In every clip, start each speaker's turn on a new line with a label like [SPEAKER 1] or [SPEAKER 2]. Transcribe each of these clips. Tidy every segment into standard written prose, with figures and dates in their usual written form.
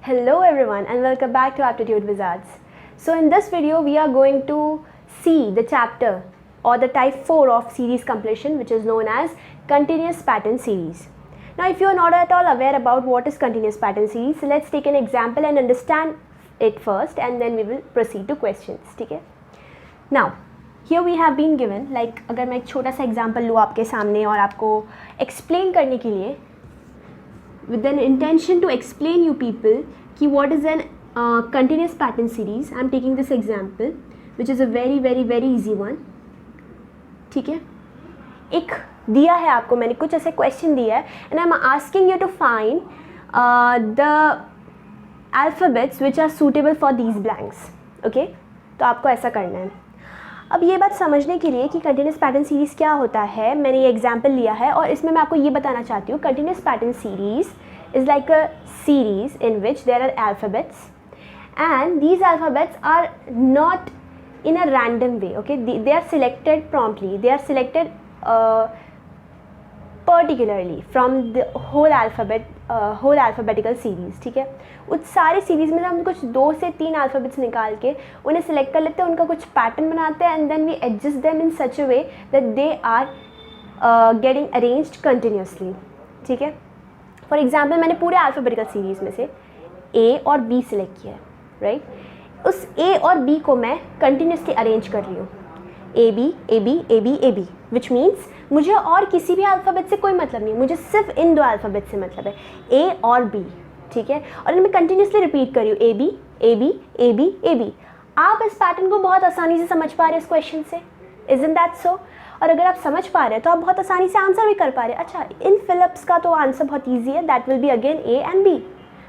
[SPEAKER 1] Hello everyone and welcome back to Aptitude Wizards. So in this video we are going to see the chapter or the type 4 of series completion, which is known as continuous pattern series. Now if you are not at all aware about what is continuous pattern series, so let's take an example and understand it first and then we will proceed to questions. ठीक है? Now here we have been given, like अगर मैं एक छोटा सा example लूँ आपके सामने और आपको explain करने के लिए with an intention to explain you people कि what is an continuous pattern series. I am taking this example which is a very easy one. ठीक है, एक दिया है आपको, मैंने कुछ ऐसे क्वेश्चन दिया है and I am asking you to find the alphabets which are suitable for these blanks. Okay, तो आपको ऐसा करना है. अब ये बात समझने के लिए कि कंटिन्यूस पैटर्न सीरीज़ क्या होता है, मैंने ये एग्जांपल लिया है और इसमें मैं आपको ये बताना चाहती हूँ. Continuous pattern series is like a series in which there are alphabets and these alphabets are not in a random way. Okay, they are selected promptly, they are selected particularly from the whole alphabetical series. ठीक है, उस सारे series में हम कुछ 2 से 3 alphabets निकाल के उन्हें सेलेक्ट कर लेते हैं, उनका कुछ पैटर्न बनाते हैं and then we adjust them in such a way that they are getting arranged continuously. ठीक है, फॉर एग्जाम्पल मैंने पूरे अल्फ़ाबेटिकल सीरीज़ में से ए और बी सिलेक्ट किया है, राइट. उस ए और बी को मैं कंटिन्यूसली अरेंज कर रही हूँ, A B A B A B A B, which means मुझे और किसी भी अल्फ़ाबेट से कोई मतलब नहीं, मुझे सिर्फ इन 2 अल्फ़ाबेट से मतलब है, ए और बी. ठीक है, और मैं कंटिन्यूसली रिपीट कर रही हूँ A B A B A B A B. आप इस पैटर्न को बहुत आसानी से समझ पा रहे हैं इस क्वेश्चन से, इज़न्ट दैट सो? और अगर आप समझ पा रहे हैं तो आप बहुत आसानी से आंसर भी कर पा रहे हैं. अच्छा, इन फिलिप्स का तो आंसर बहुत ईजी है, that will be again A and B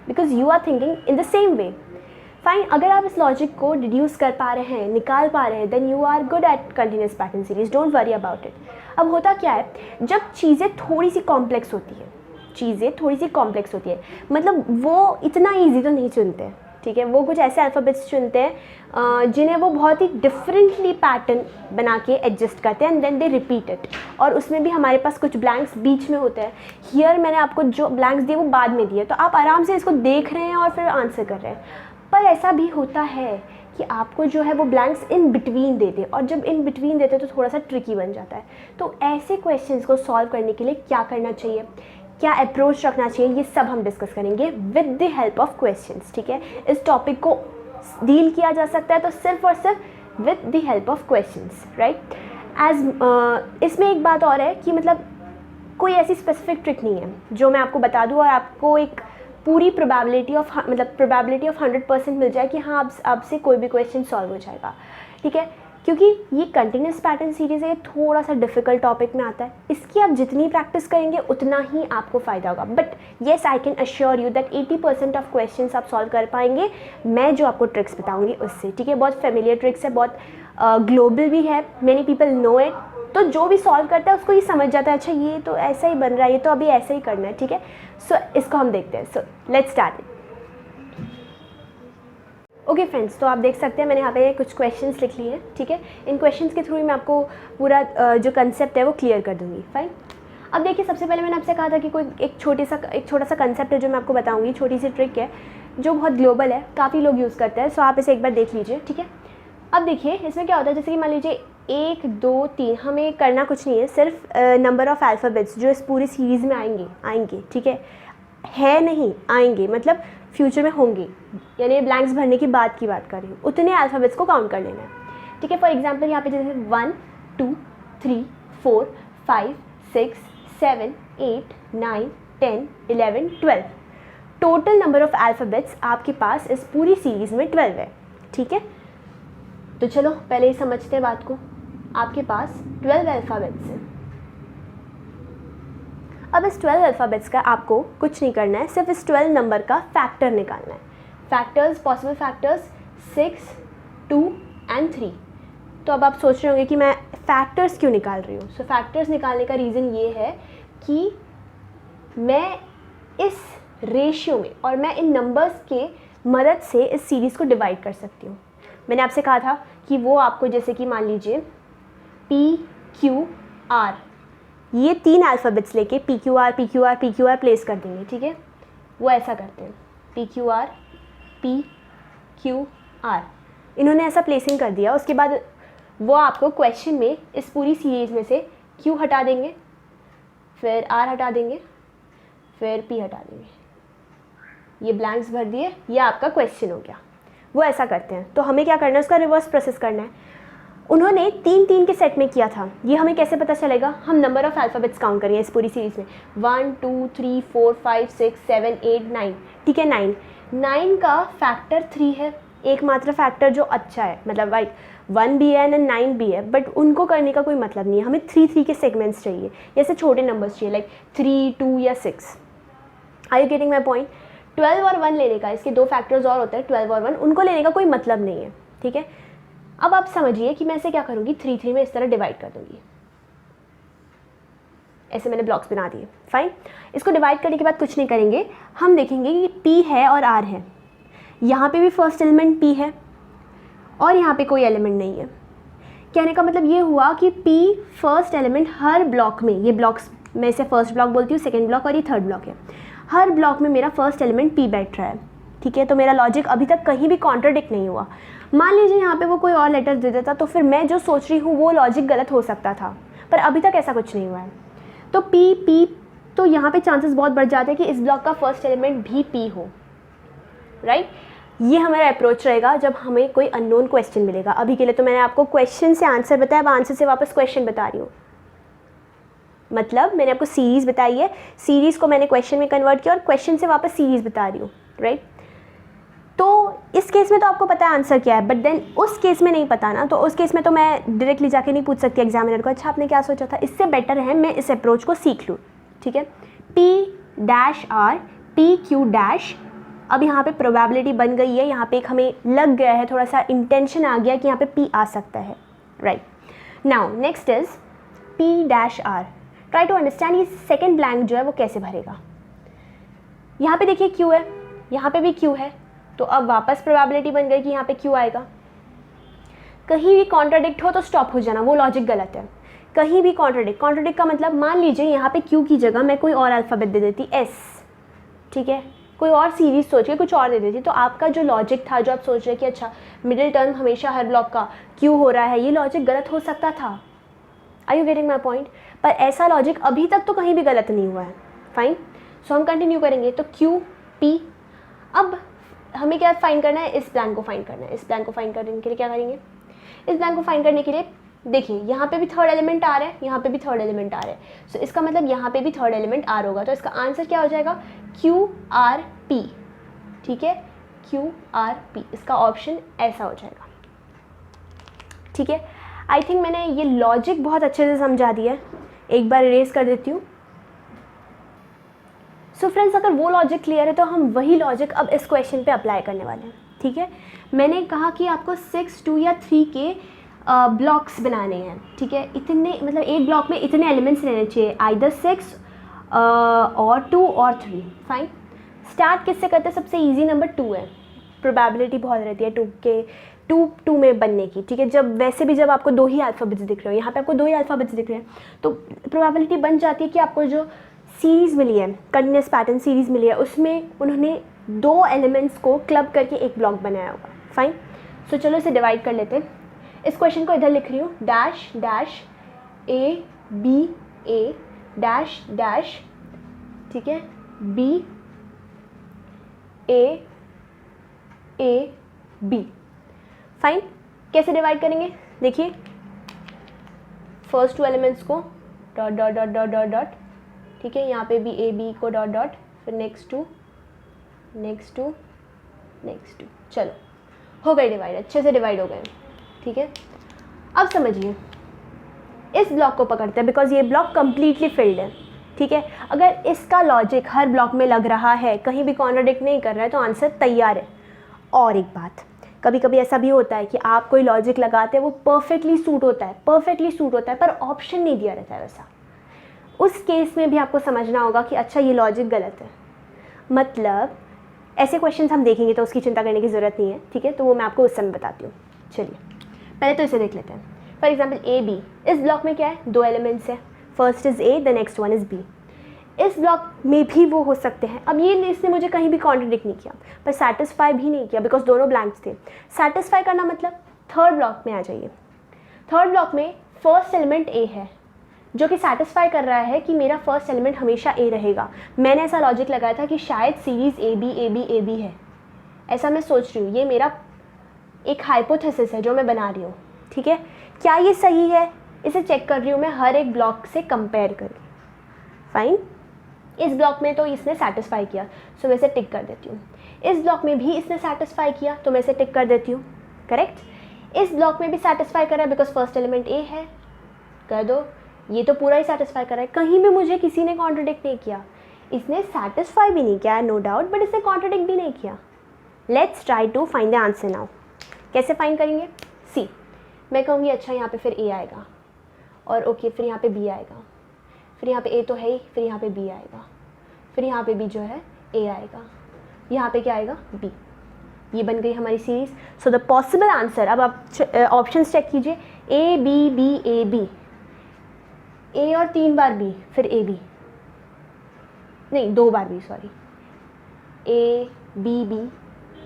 [SPEAKER 1] because you are thinking in the same way. Fine, अगर आप इस लॉजिक को डिड्यूस कर पा रहे हैं, निकाल पा रहे हैं, then you are good at continuous pattern series. Don't worry about it. अब होता क्या है, जब चीज़ें थोड़ी सी कॉम्प्लेक्स होती है, मतलब वो इतना ईजी तो नहीं चुनते. ठीक है, वो कुछ ऐसे अल्फ़ाबेट्स चुनते हैं जिन्हें वो बहुत ही डिफरेंटली पैटर्न बना के एडजस्ट करते हैं and then they repeat it. और उसमें भी हमारे पास कुछ ब्लैंक्स बीच में होते हैं. हियर मैंने आपको जो ब्लैंक्स दिए वो बाद में दिए, तो आप आराम से इसको देख रहे हैं और फिर आंसर कर रहे हैं. पर ऐसा भी होता है कि आपको जो है वो ब्लैंक्स इन बिटवीन देते हैं, और जब इन बिटवीन देते हैं तो थोड़ा सा ट्रिकी बन जाता है. तो ऐसे क्वेश्चंस को सॉल्व करने के लिए क्या करना चाहिए, क्या अप्रोच रखना चाहिए, ये सब हम डिस्कस करेंगे with the help of questions. ठीक है, इस टॉपिक को डील किया जा सकता है तो सिर्फ और सिर्फ with the help of questions, right. इसमें एक बात और है कि मतलब कोई ऐसी स्पेसिफिक ट्रिक नहीं है जो मैं आपको बता दूँ और आपको एक पूरी प्रोबेबिलिटी ऑफ 100% मिल जाए कि हाँ अब से कोई भी क्वेश्चन सॉल्व हो जाएगा. ठीक है, क्योंकि ये कंटिन्यूस पैटर्न सीरीज़ है, ये थोड़ा सा डिफ़िकल्ट टॉपिक में आता है. इसकी आप जितनी प्रैक्टिस करेंगे उतना ही आपको फ़ायदा होगा. But yes, I can assure you that 80% of questions आप सॉल्व कर पाएंगे मैं जो आपको ट्रिक्स बताऊंगी उससे. ठीक है, बहुत फेमिलियर ट्रिक्स है, बहुत ग्लोबल भी है, मेनी पीपल नो इट. तो जो भी सॉल्व करता है उसको ये समझ जाता है, अच्छा ये तो ऐसा ही बन रहा है, ये तो अभी ऐसा ही करना है. ठीक है, सो इसको हम देखते हैं. So let's start it. Okay friends, तो आप देख सकते हैं मैंने यहाँ पे कुछ क्वेश्चंस लिख लिए हैं. ठीक है, इन क्वेश्चंस के थ्रू मैं आपको पूरा जो कंसेप्ट है वो क्लियर कर दूँगी. फाइन, अब देखिए, सबसे पहले मैंने आपसे कहा था कि कोई एक छोटा सा कंसेप्ट है जो मैं आपको बताऊँगी, छोटी सी ट्रिक है जो बहुत ग्लोबल है, काफ़ी लोग यूज़ करते हैं. सो आप इसे एक बार देख लीजिए. ठीक है, अब देखिए इसमें क्या होता है, जैसे कि मान लीजिए 1 2 3, हमें करना कुछ नहीं है, सिर्फ नंबर ऑफ़ अल्फ़ाबेट्स जो इस पूरी सीरीज़ में आएंगे. ठीक है नहीं आएंगे, मतलब फ्यूचर में होंगे, यानी ब्लैंक्स भरने की बात कर रही हूँ, उतने अल्फ़ाबेट्स को काउंट कर लेना है. ठीक है, फॉर एग्जांपल यहाँ पे जैसे 1 2 3 4 5 6 7 8 9 10 11 12, टोटल नंबर ऑफ़ अल्फ़ाबेट्स आपके पास इस पूरी सीरीज़ में 12 है. ठीक है, तो चलो पहले ही समझते हैं बात को. आपके पास 12 अल्फ़ाबेट्स हैं. अब इस 12 अल्फ़ाबेट्स का आपको कुछ नहीं करना है, सिर्फ इस 12 नंबर का फैक्टर निकालना है. Factors, possible factors 6 2 and 3. तो अब आप सोच रहे होंगे कि मैं फैक्टर्स क्यों निकाल रही हूँ. सो फैक्टर्स निकालने का रीज़न ये है कि मैं इस रेशियो में और मैं इन नंबर्स के मदद से इस सीरीज़ को डिवाइड कर सकती हूँ. मैंने आपसे कहा था कि वो आपको जैसे कि मान लीजिए PQR, ये 3 अल्फ़ाबेट्स लेके PQR प्लेस कर देंगे. ठीक है, वो ऐसा करते हैं PQR P Q R, इन्होंने ऐसा प्लेसिंग कर दिया। उसके बाद वो आपको क्वेश्चन में इस पूरी सीरीज़ में से Q हटा देंगे, फिर R हटा देंगे, फिर P हटा देंगे, ये ब्लैंक्स भर दिए, ये आपका क्वेश्चन हो गया। वो ऐसा करते हैं। तो हमें क्या करना है, उसका रिवर्स प्रोसेस करना है। उन्होंने 3-3 के सेट में किया था, ये हमें कैसे पता चलेगा, हम नंबर ऑफ़ अल्फ़ाबेट्स काउंट करेंगे इस पूरी सीरीज़ में, 1 2 3 4 5 6 7 8 9, ठीक है। 9 का फैक्टर 3 है, एकमात्र फैक्टर जो अच्छा है, मतलब लाइक 1 भी है ना 9 भी है, बट उनको करने का कोई मतलब नहीं है। हमें 3-3 के सेगमेंट्स चाहिए, जैसे छोटे नंबर्स चाहिए लाइक 3 2 या 6। Are you getting my point. 12 और 1 लेने का, इसके 2 फैक्टर्स और होते हैं 12 और 1, उनको लेने का कोई मतलब नहीं है, ठीक है। अब आप समझिए कि मैं इसे क्या करूँगी, 3-3 में इस तरह डिवाइड कर दूँगी। ऐसे मैंने ब्लॉक्स बना दिए, फाइन। इसको डिवाइड करने के बाद कुछ नहीं करेंगे, हम देखेंगे कि P है और R है। यहाँ पे भी फर्स्ट एलिमेंट P है और यहाँ पे कोई एलिमेंट नहीं है। कहने का मतलब ये हुआ कि P फर्स्ट एलिमेंट हर ब्लॉक में, ये ब्लॉक्स मैं इसे फर्स्ट ब्लॉक बोलती हूँ, सेकेंड ब्लॉक और ये थर्ड ब्लॉक है, हर ब्लॉक में मेरा फर्स्ट एलिमेंट P बैठ रहा है, ठीक है। तो मेरा लॉजिक अभी तक कहीं भी कॉन्ट्राडिक्ट नहीं हुआ। मान लीजिए यहाँ पे वो कोई और लेटर दे देता, तो फिर मैं जो सोच रही हूँ वो लॉजिक गलत हो सकता था, पर अभी तक ऐसा कुछ नहीं हुआ है। तो P, तो यहाँ पे चांसेस बहुत बढ़ जाते हैं कि इस ब्लॉक का फर्स्ट एलिमेंट भी P हो, राइट। ये हमारा अप्रोच रहेगा जब हमें कोई अननोन क्वेश्चन मिलेगा। अभी के लिए तो मैंने आपको क्वेश्चन से आंसर बताया, अब आंसर से वापस क्वेश्चन बता रही हूँ। मतलब मैंने आपको सीरीज़ बताई है, सीरीज़ को मैंने क्वेश्चन में कन्वर्ट किया और क्वेश्चन से वापस सीरीज़ बता रही हूँ, राइट। तो इस केस में तो आपको पता है आंसर क्या है, बट देन उस केस में नहीं पता ना, तो उस केस में तो मैं डायरेक्टली जाके नहीं पूछ सकती एग्जामिनर को, अच्छा आपने क्या सोचा था। इससे बेटर है मैं इस अप्रोच को सीख लूँ, ठीक है। P-R PQ-। अब यहाँ पे प्रोबेबिलिटी बन गई है, यहाँ पे एक हमें लग गया है, थोड़ा सा इंटेंशन आ गया कि यहाँ पे P आ सकता है, right. Now next is P-R। Try to understand ये सेकेंड ब्लैंक जो है वो कैसे भरेगा। यहाँ पे देखिए Q है, यहाँ पे भी Q है, तो अब वापस प्रोबेबिलिटी बन गई कि यहाँ पे Q आएगा। कहीं भी कॉन्ट्राडिक्ट हो तो स्टॉप हो जाना, वो लॉजिक गलत है। कहीं भी कॉन्ट्राडिक्ट का मतलब, मान लीजिए यहाँ पे Q की जगह मैं कोई और अल्फ़ाबेट दे देती S, ठीक है, कोई और सीरीज सोच के कुछ और दे देती, तो आपका जो लॉजिक था, जो आप सोच रहे कि अच्छा मिडिल टर्म हमेशा हर ब्लॉक का Q हो रहा है, ये लॉजिक गलत हो सकता था। Are you getting my point. पर ऐसा लॉजिक अभी तक तो कहीं भी गलत नहीं हुआ है, फाइन। सो हम कंटिन्यू करेंगे। तो Q P, अब हमें क्या फाइंड करना है, इस प्लान को फाइंड करना है। इस प्लान को फाइंड करने के लिए क्या करेंगे, इस प्लान को फाइंड करने के लिए देखिए यहाँ पे भी थर्ड एलिमेंट आ रहा है, यहाँ पे भी थर्ड एलिमेंट आ रहा है, सो इसका मतलब यहाँ पे भी थर्ड एलिमेंट R होगा। तो इसका आंसर क्या हो जाएगा, QRP, ठीक है, QRP, इसका ऑप्शन ऐसा हो जाएगा, ठीक है। आई थिंक मैंने ये लॉजिक बहुत अच्छे से समझा दिया है, एक बार इरेज कर देती हूँ। सो फ्रेंड्स, अगर वो लॉजिक क्लियर है तो हम वही लॉजिक अब इस क्वेश्चन पे अप्लाई करने वाले हैं, ठीक है। मैंने कहा कि आपको 6, 2 या 3 के ब्लॉक्स बनाने हैं, ठीक है। इतने मतलब एक ब्लॉक में इतने एलिमेंट्स रहने चाहिए, आइदर 6 और 2 और 3, फाइन। स्टार्ट किससे करते हैं, सबसे इजी नंबर 2 है, प्रोबेबिलिटी बहुत रहती है 2 में बनने की, ठीक है। जब वैसे भी जब आपको 2 ही अल्फ़ाबेट्स दिख रहे हो, यहाँ पे आपको 2 ही अल्फ़ाबेट्स दिख रहे हैं, तो प्रोबेबिलिटी बन जाती है कि आपको जो सीरीज़ मिली है, कंटिन्यूस पैटर्न सीरीज़ मिली है, उसमें उन्होंने 2 एलिमेंट्स को क्लब करके एक ब्लॉक बनाया होगा, फाइन। सो चलो इसे डिवाइड कर लेते हैं। इस क्वेश्चन को इधर लिख रही हूँ, dash dash A dash dash, ठीक है, B A B, फाइन। कैसे डिवाइड करेंगे, देखिए first 2 elements co dot dot dot dot dot dot, ठीक है, यहाँ पे भी A B co dot dot, फिर नेक्स्ट टू, चलो हो गए डिवाइड, अच्छे से डिवाइड हो गए, ठीक है। अब समझिए इस ब्लॉक को पकड़ते हैं, बिकॉज ये ब्लॉक कम्प्लीटली फिल्ड है, ठीक है। अगर इसका लॉजिक हर ब्लॉक में लग रहा है, कहीं भी कॉन्ट्राडिक्ट नहीं कर रहा है, तो आंसर तैयार है। और एक बात, कभी कभी ऐसा भी होता है कि आप कोई लॉजिक लगाते हैं, वो परफेक्टली सूट होता है, पर ऑप्शन नहीं दिया रहता है वैसा। उस केस में भी आपको समझना होगा कि अच्छा ये लॉजिक गलत है। मतलब ऐसे क्वेश्चंस हम देखेंगे तो उसकी चिंता करने की ज़रूरत नहीं है, ठीक है, तो वो मैं आपको उस समय बताती हूँ। चलिए पहले तो इसे देख लेते हैं। फॉर एग्जाम्पल A B, इस ब्लॉक में क्या है, 2 एलिमेंट्स है, first is A, the next one is B। इस ब्लॉक में भी वो हो सकते हैं। अब ये इसने मुझे कहीं भी कॉन्ट्रडिक्ट नहीं किया पर सेटिस्फाई भी नहीं किया बिकॉज दोनों ब्लैंक्स थे। सेटिस्फाई करना मतलब थर्ड ब्लॉक में आ जाइए। थर्ड ब्लॉक में फर्स्ट एलिमेंट ए है जो कि सेटिस्फाई कर रहा है कि मेरा फर्स्ट एलिमेंट हमेशा ए रहेगा। मैंने ऐसा लॉजिक लगाया था कि शायद सीरीज़ ए बी है, ऐसा मैं सोच रही हूँ। ये मेरा एक हाइपोथेसिस है जो मैं बना रही हूँ, ठीक है। क्या ये सही है इसे चेक कर रही हूँ मैं हर एक ब्लॉक से कंपेयर करके। फाइन, इस ब्लॉक में तो इसने सेटिस्फाई किया सो मैं इसे टिक कर देती हूँ। इस ब्लॉक में भी इसने सेटिस्फाई किया तो मैं इसे टिक कर देती हूँ, करेक्ट। इस ब्लॉक में भी सेटिस्फाई कर रहा है बिकॉज फर्स्ट एलिमेंट ए है, कर दो। ये तो पूरा ही सेटिस्फाई कर रहा है, कहीं भी मुझे किसी ने कॉन्ट्रडिक्ट नहीं किया। इसने सेटिस्फाई भी नहीं किया नो डाउट, बट इसने कॉन्ट्रडिक्ट भी नहीं किया। Let's try to find the answer now. कैसे फाइंड करेंगे? सी, मैं कहूँगी अच्छा यहाँ पे फिर ए आएगा और ओके फिर यहाँ पे बी आएगा, फिर यहाँ पे ए तो है ही, फिर यहाँ पे बी आएगा, फिर यहाँ पे भी जो है ए आएगा, यहाँ पे क्या आएगा? बी। ये बन गई हमारी series. So the possible answer, अब आप ऑप्शंस चेक कीजिए, A B B A B, A और 3 बार बी, फिर ए बी, नहीं 2 बार B, sorry, A B B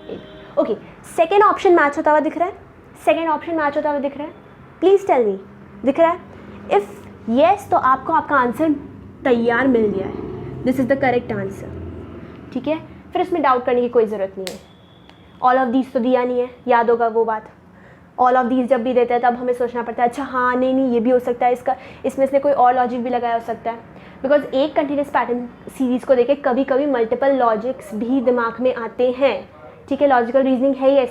[SPEAKER 1] A. Okay, second option match होता हुआ दिख रहा है? सेकेंड ऑप्शन मैच होता हुआ दिख रहा है? प्लीज़ टेल मी, दिख रहा है? इफ़ येस तो आपको आपका आंसर तैयार मिल गया है, this is the correct answer, ठीक है। फिर इसमें डाउट करने की कोई ज़रूरत नहीं है। ऑल ऑफ दीज तो दिया नहीं है, याद होगा वो बात। ऑल ऑफ दीज जब भी देते हैं तब हमें सोचना पड़ता है अच्छा हाँ नहीं ये भी हो सकता है, इसका इसमें इसने कोई और लॉजिक भी लगाया हो सकता है। बिकॉज एक कंटिन्यूस पैटर्न सीरीज़ को देखे कभी कभी मल्टीपल लॉजिक्स भी दिमाग में आते हैं, ठीक है। लॉजिकल रीजनिंग है ही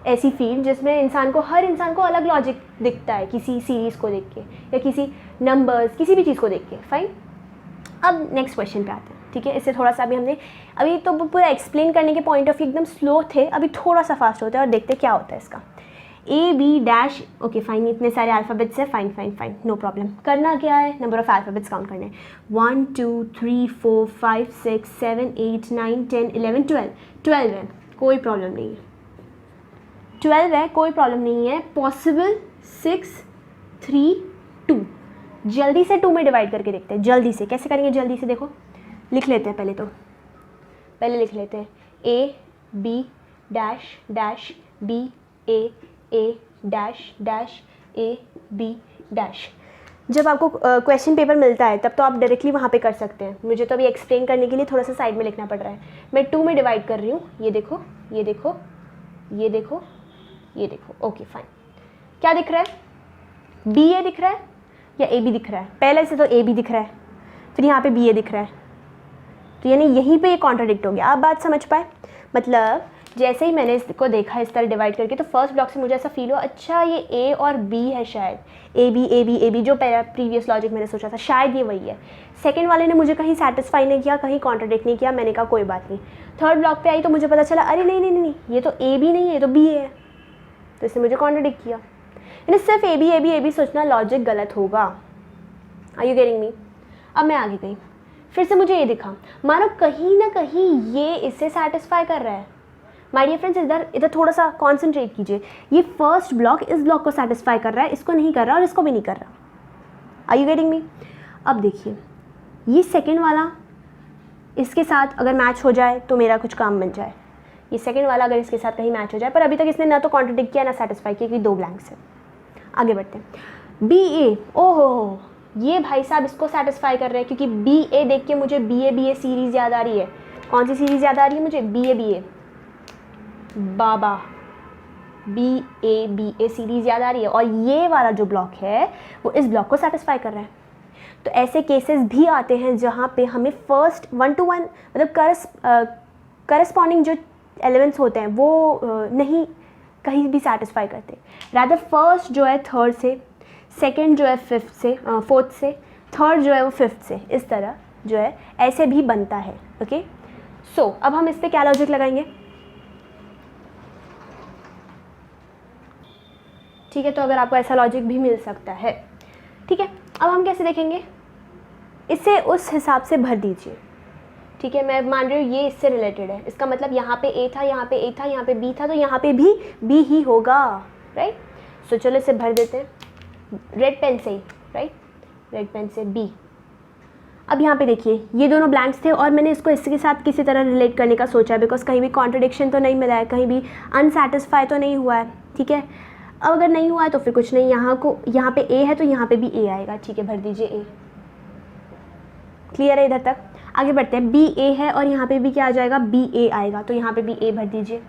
[SPEAKER 1] ऐसी फील्ड जिसमें हर इंसान को अलग लॉजिक दिखता है किसी सीरीज़ को देख के या किसी नंबर्स किसी भी चीज़ को देख के। फाइन, अब नेक्स्ट क्वेश्चन पे आते हैं, ठीक है। इससे थोड़ा सा अभी तो पूरा एक्सप्लेन करने के पॉइंट ऑफ व्यू एकदम स्लो थे, अभी थोड़ा सा फास्ट होता है और देखते क्या होता है इसका। A B dash, okay fine, इतने सारे अल्फ़ाबेट्स है, फाइन नो प्रॉब्लम। करना क्या है? नंबर ऑफ़ अल्फ़ाबेट्स काउंट करने हैं। 1 2 3 4 5 6 7 8 9 10 11 12 है, कोई प्रॉब्लम नहीं है। 12 है, कोई प्रॉब्लम नहीं है। पॉसिबल 6 3 2, जल्दी से 2 में डिवाइड करके देखते हैं। जल्दी से कैसे करेंगे? जल्दी से देखो, लिख लेते हैं पहले लिख लेते हैं A B dash dash B A dash dash A B dash. जब आपको क्वेश्चन पेपर मिलता है तब तो आप डायरेक्टली वहाँ पे कर सकते हैं। मुझे तो अभी एक्सप्लेन करने के लिए थोड़ा सा साइड में लिखना पड़ रहा है। मैं 2 में डिवाइड कर रही हूँ, ये देखो ये देखो ये देखो ये देखो। ओके फाइन, क्या दिख रहा है? बी ए दिख रहा है या ए बी दिख रहा है? पहले से तो ए बी दिख रहा है, फिर यहाँ पे बी ए दिख रहा है, तो यानी यहीं पे ये कॉन्ट्राडिक्ट हो गया। आप बात समझ पाए? मतलब जैसे ही मैंने इसको देखा इस तरह डिवाइड करके तो फर्स्ट ब्लॉक से मुझे ऐसा फील हुआ अच्छा ये ए और बी है, शायद ए बी जो प्रीवियस लॉजिक मैंने सोचा था शायद ये वही है। सेकंड वाले ने मुझे कहीं सेटिस्फाई नहीं किया, कहीं कॉन्ट्राडिक्ट नहीं किया, मैंने कहा कोई बात नहीं। थर्ड ब्लॉक पे आई तो मुझे पता चला अरे नहीं ये तो ए बी नहीं है, ये तो बी है, तो इसने मुझे कॉन्ट्राडिक्ट किया। यानी सिर्फ ए बी सोचना लॉजिक गलत होगा। Are you getting me? अब मैं आगे गई, फिर से मुझे ये दिखा मानो कहीं ना कहीं ये इससे सेटिस्फाई कर रहा है। माय डियर फ्रेंड्स, इधर थोड़ा सा कॉन्सेंट्रेट कीजिए। ये फर्स्ट ब्लॉक इस ब्लॉक को सेटिस्फाई कर रहा है, इसको नहीं कर रहा और इसको भी नहीं कर रहा। Are you getting me? अब देखिए ये सेकेंड वाला इसके साथ अगर मैच हो जाए तो मेरा कुछ काम बन जाए। ये सेकेंड वाला अगर इसके साथ कहीं मैच हो जाए, पर अभी तक इसने ना तो कॉन्ट्रडिक्ट किया ना सेटिस्फाई किया क्योंकि 2 ब्लैंक्स है। आगे बढ़ते हैं। बी ए, ओहो ये भाई साहब इसको सेटिस्फाई कर रहे हैं क्योंकि बी ए देख के मुझे बी ए सीरीज़ याद आ रही है। कौन सी सीरीज़ याद आ रही है मुझे? बी ए बाबा, बी ए सीरीज़ याद आ रही है और ये वाला जो ब्लॉक है वो इस ब्लॉक को सेटिस्फाई कर रहा है। तो ऐसे केसेस भी आते हैं जहाँ पे हमें फर्स्ट 1 to 1 मतलब करस्पॉन्डिंग जो एलिमेंट्स होते हैं वो नहीं कहीं भी सेटिस्फाई करते। रादर फर्स्ट जो है थर्ड से, सेकंड जो है फिफ्थ से, फोर्थ से, थर्ड जो है वो फिफ्थ से, इस तरह जो है ऐसे भी बनता है। ओके सो अब हम इस पर क्या लॉजिक लगाएंगे? ठीक है, तो अगर आपको ऐसा लॉजिक भी मिल सकता है, ठीक है। अब हम कैसे देखेंगे? इसे उस हिसाब से भर दीजिए, ठीक है। मैं मान रही हूँ ये इससे रिलेटेड है, इसका मतलब यहाँ पे ए था, यहाँ पे ए था, यहाँ पे बी था, तो यहाँ पे भी बी ही होगा, राइट। सो चलो इसे भर देते हैं रेड पेन से ही, राइट। रेड पेन से बी। अब यहाँ पे देखिए ये दोनों ब्लैंक्स थे और मैंने इसको इसके साथ किसी तरह रिलेट करने का सोचा बिकॉज कहीं भी कॉन्ट्रडिक्शन तो नहीं मिला है, कहीं भी अनसेटिस्फाई तो नहीं हुआ है, ठीक है। अब अगर नहीं हुआ है तो फिर कुछ नहीं, यहाँ पे ए है तो यहाँ पे भी ए आएगा, ठीक है, भर दीजिए ए। क्लियर है इधर तक? आगे बढ़ते हैं, बी ए है और यहाँ पे भी क्या आ जाएगा, बी ए आएगा, तो यहाँ पे भी ए भर दीजिए।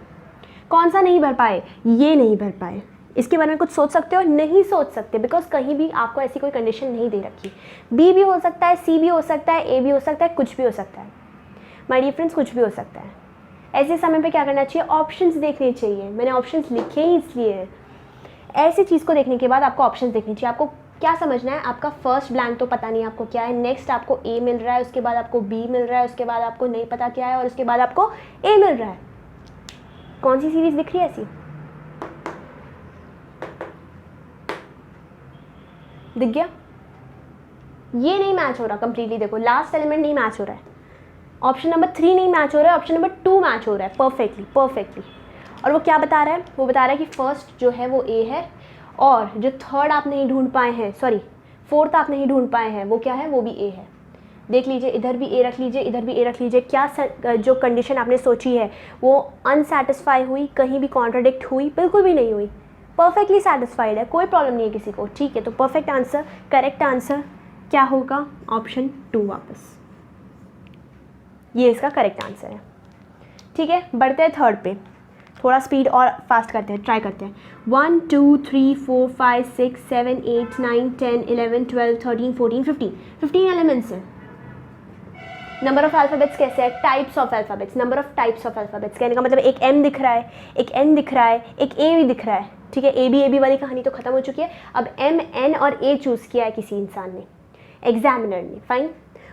[SPEAKER 1] कौन सा नहीं भर पाए? ये नहीं भर पाए। इसके बारे में कुछ सोच सकते हो? नहीं सोच सकते बिकॉज कहीं भी आपको ऐसी कोई कंडीशन नहीं दे रखी। बी भी हो सकता है, सी भी हो सकता है, ए भी हो सकता है, कुछ भी हो सकता है माय डियर फ्रेंड्स, कुछ भी हो सकता है। ऐसे समय पे क्या करना चाहिए? ऑप्शंस देखने चाहिए। मैंने ऑप्शंस लिखे ही इसलिए, ऐसी चीज़ को देखने के बाद आपको ऑप्शंस देखनी चाहिए। आपको क्या समझना है? आपका फर्स्ट ब्लैंक तो पता नहीं आपको क्या है, नेक्स्ट आपको ए मिल रहा है, उसके बाद आपको बी मिल रहा है, उसके बाद आपको नहीं पता क्या है और उसके बाद आपको ए मिल रहा है। कौन सी सीरीज दिख रही है ऐसी? दिख गया? ये नहीं मैच हो रहा कंप्लीटली, देखो लास्ट एलिमेंट नहीं मैच हो रहा है, ऑप्शन नंबर 3 नहीं मैच हो रहा है, ऑप्शन नंबर 2 मैच हो रहा है परफेक्टली। और वो क्या बता रहा है? वो बता रहा है कि फर्स्ट जो है वो ए है और जो थर्ड आप नहीं ढूंढ पाए हैं, सॉरी फोर्थ आप नहीं ढूंढ पाए हैं, वो क्या है? वो भी ए है। देख लीजिए, इधर भी ए रख लीजिए, इधर भी ए रख लीजिए। क्या जो कंडीशन आपने सोची है वो अनसेटिस्फाई हुई? कहीं भी कॉन्ट्राडिक्ट हुई? बिल्कुल भी नहीं हुई, परफेक्टली सेटिस्फाइड है, कोई प्रॉब्लम नहीं है किसी को, ठीक है। तो परफेक्ट आंसर, करेक्ट आंसर क्या होगा? ऑप्शन 2 वापस, ये इसका करेक्ट आंसर है, ठीक है। बढ़ते हैं थर्ड पे, थोड़ा स्पीड और फास्ट करते हैं, ट्राई करते हैं। 1 2 3 4 5 6 7 8 9 10 11 12 13 14 15 एलिमेंट्स हैं। नंबर ऑफ अल्फ़ाबेट्स कैसे है? Types of alphabets, number of types of alphabets कहने का मतलब एक एम दिख रहा है, एक एन दिख रहा है, एक ए भी दिख रहा है, ठीक है। ए बी वाली कहानी तो खत्म हो चुकी है। अब एम एन और ए चूज़ किया है किसी इंसान ने, एग्जामिनर ने, फाइन।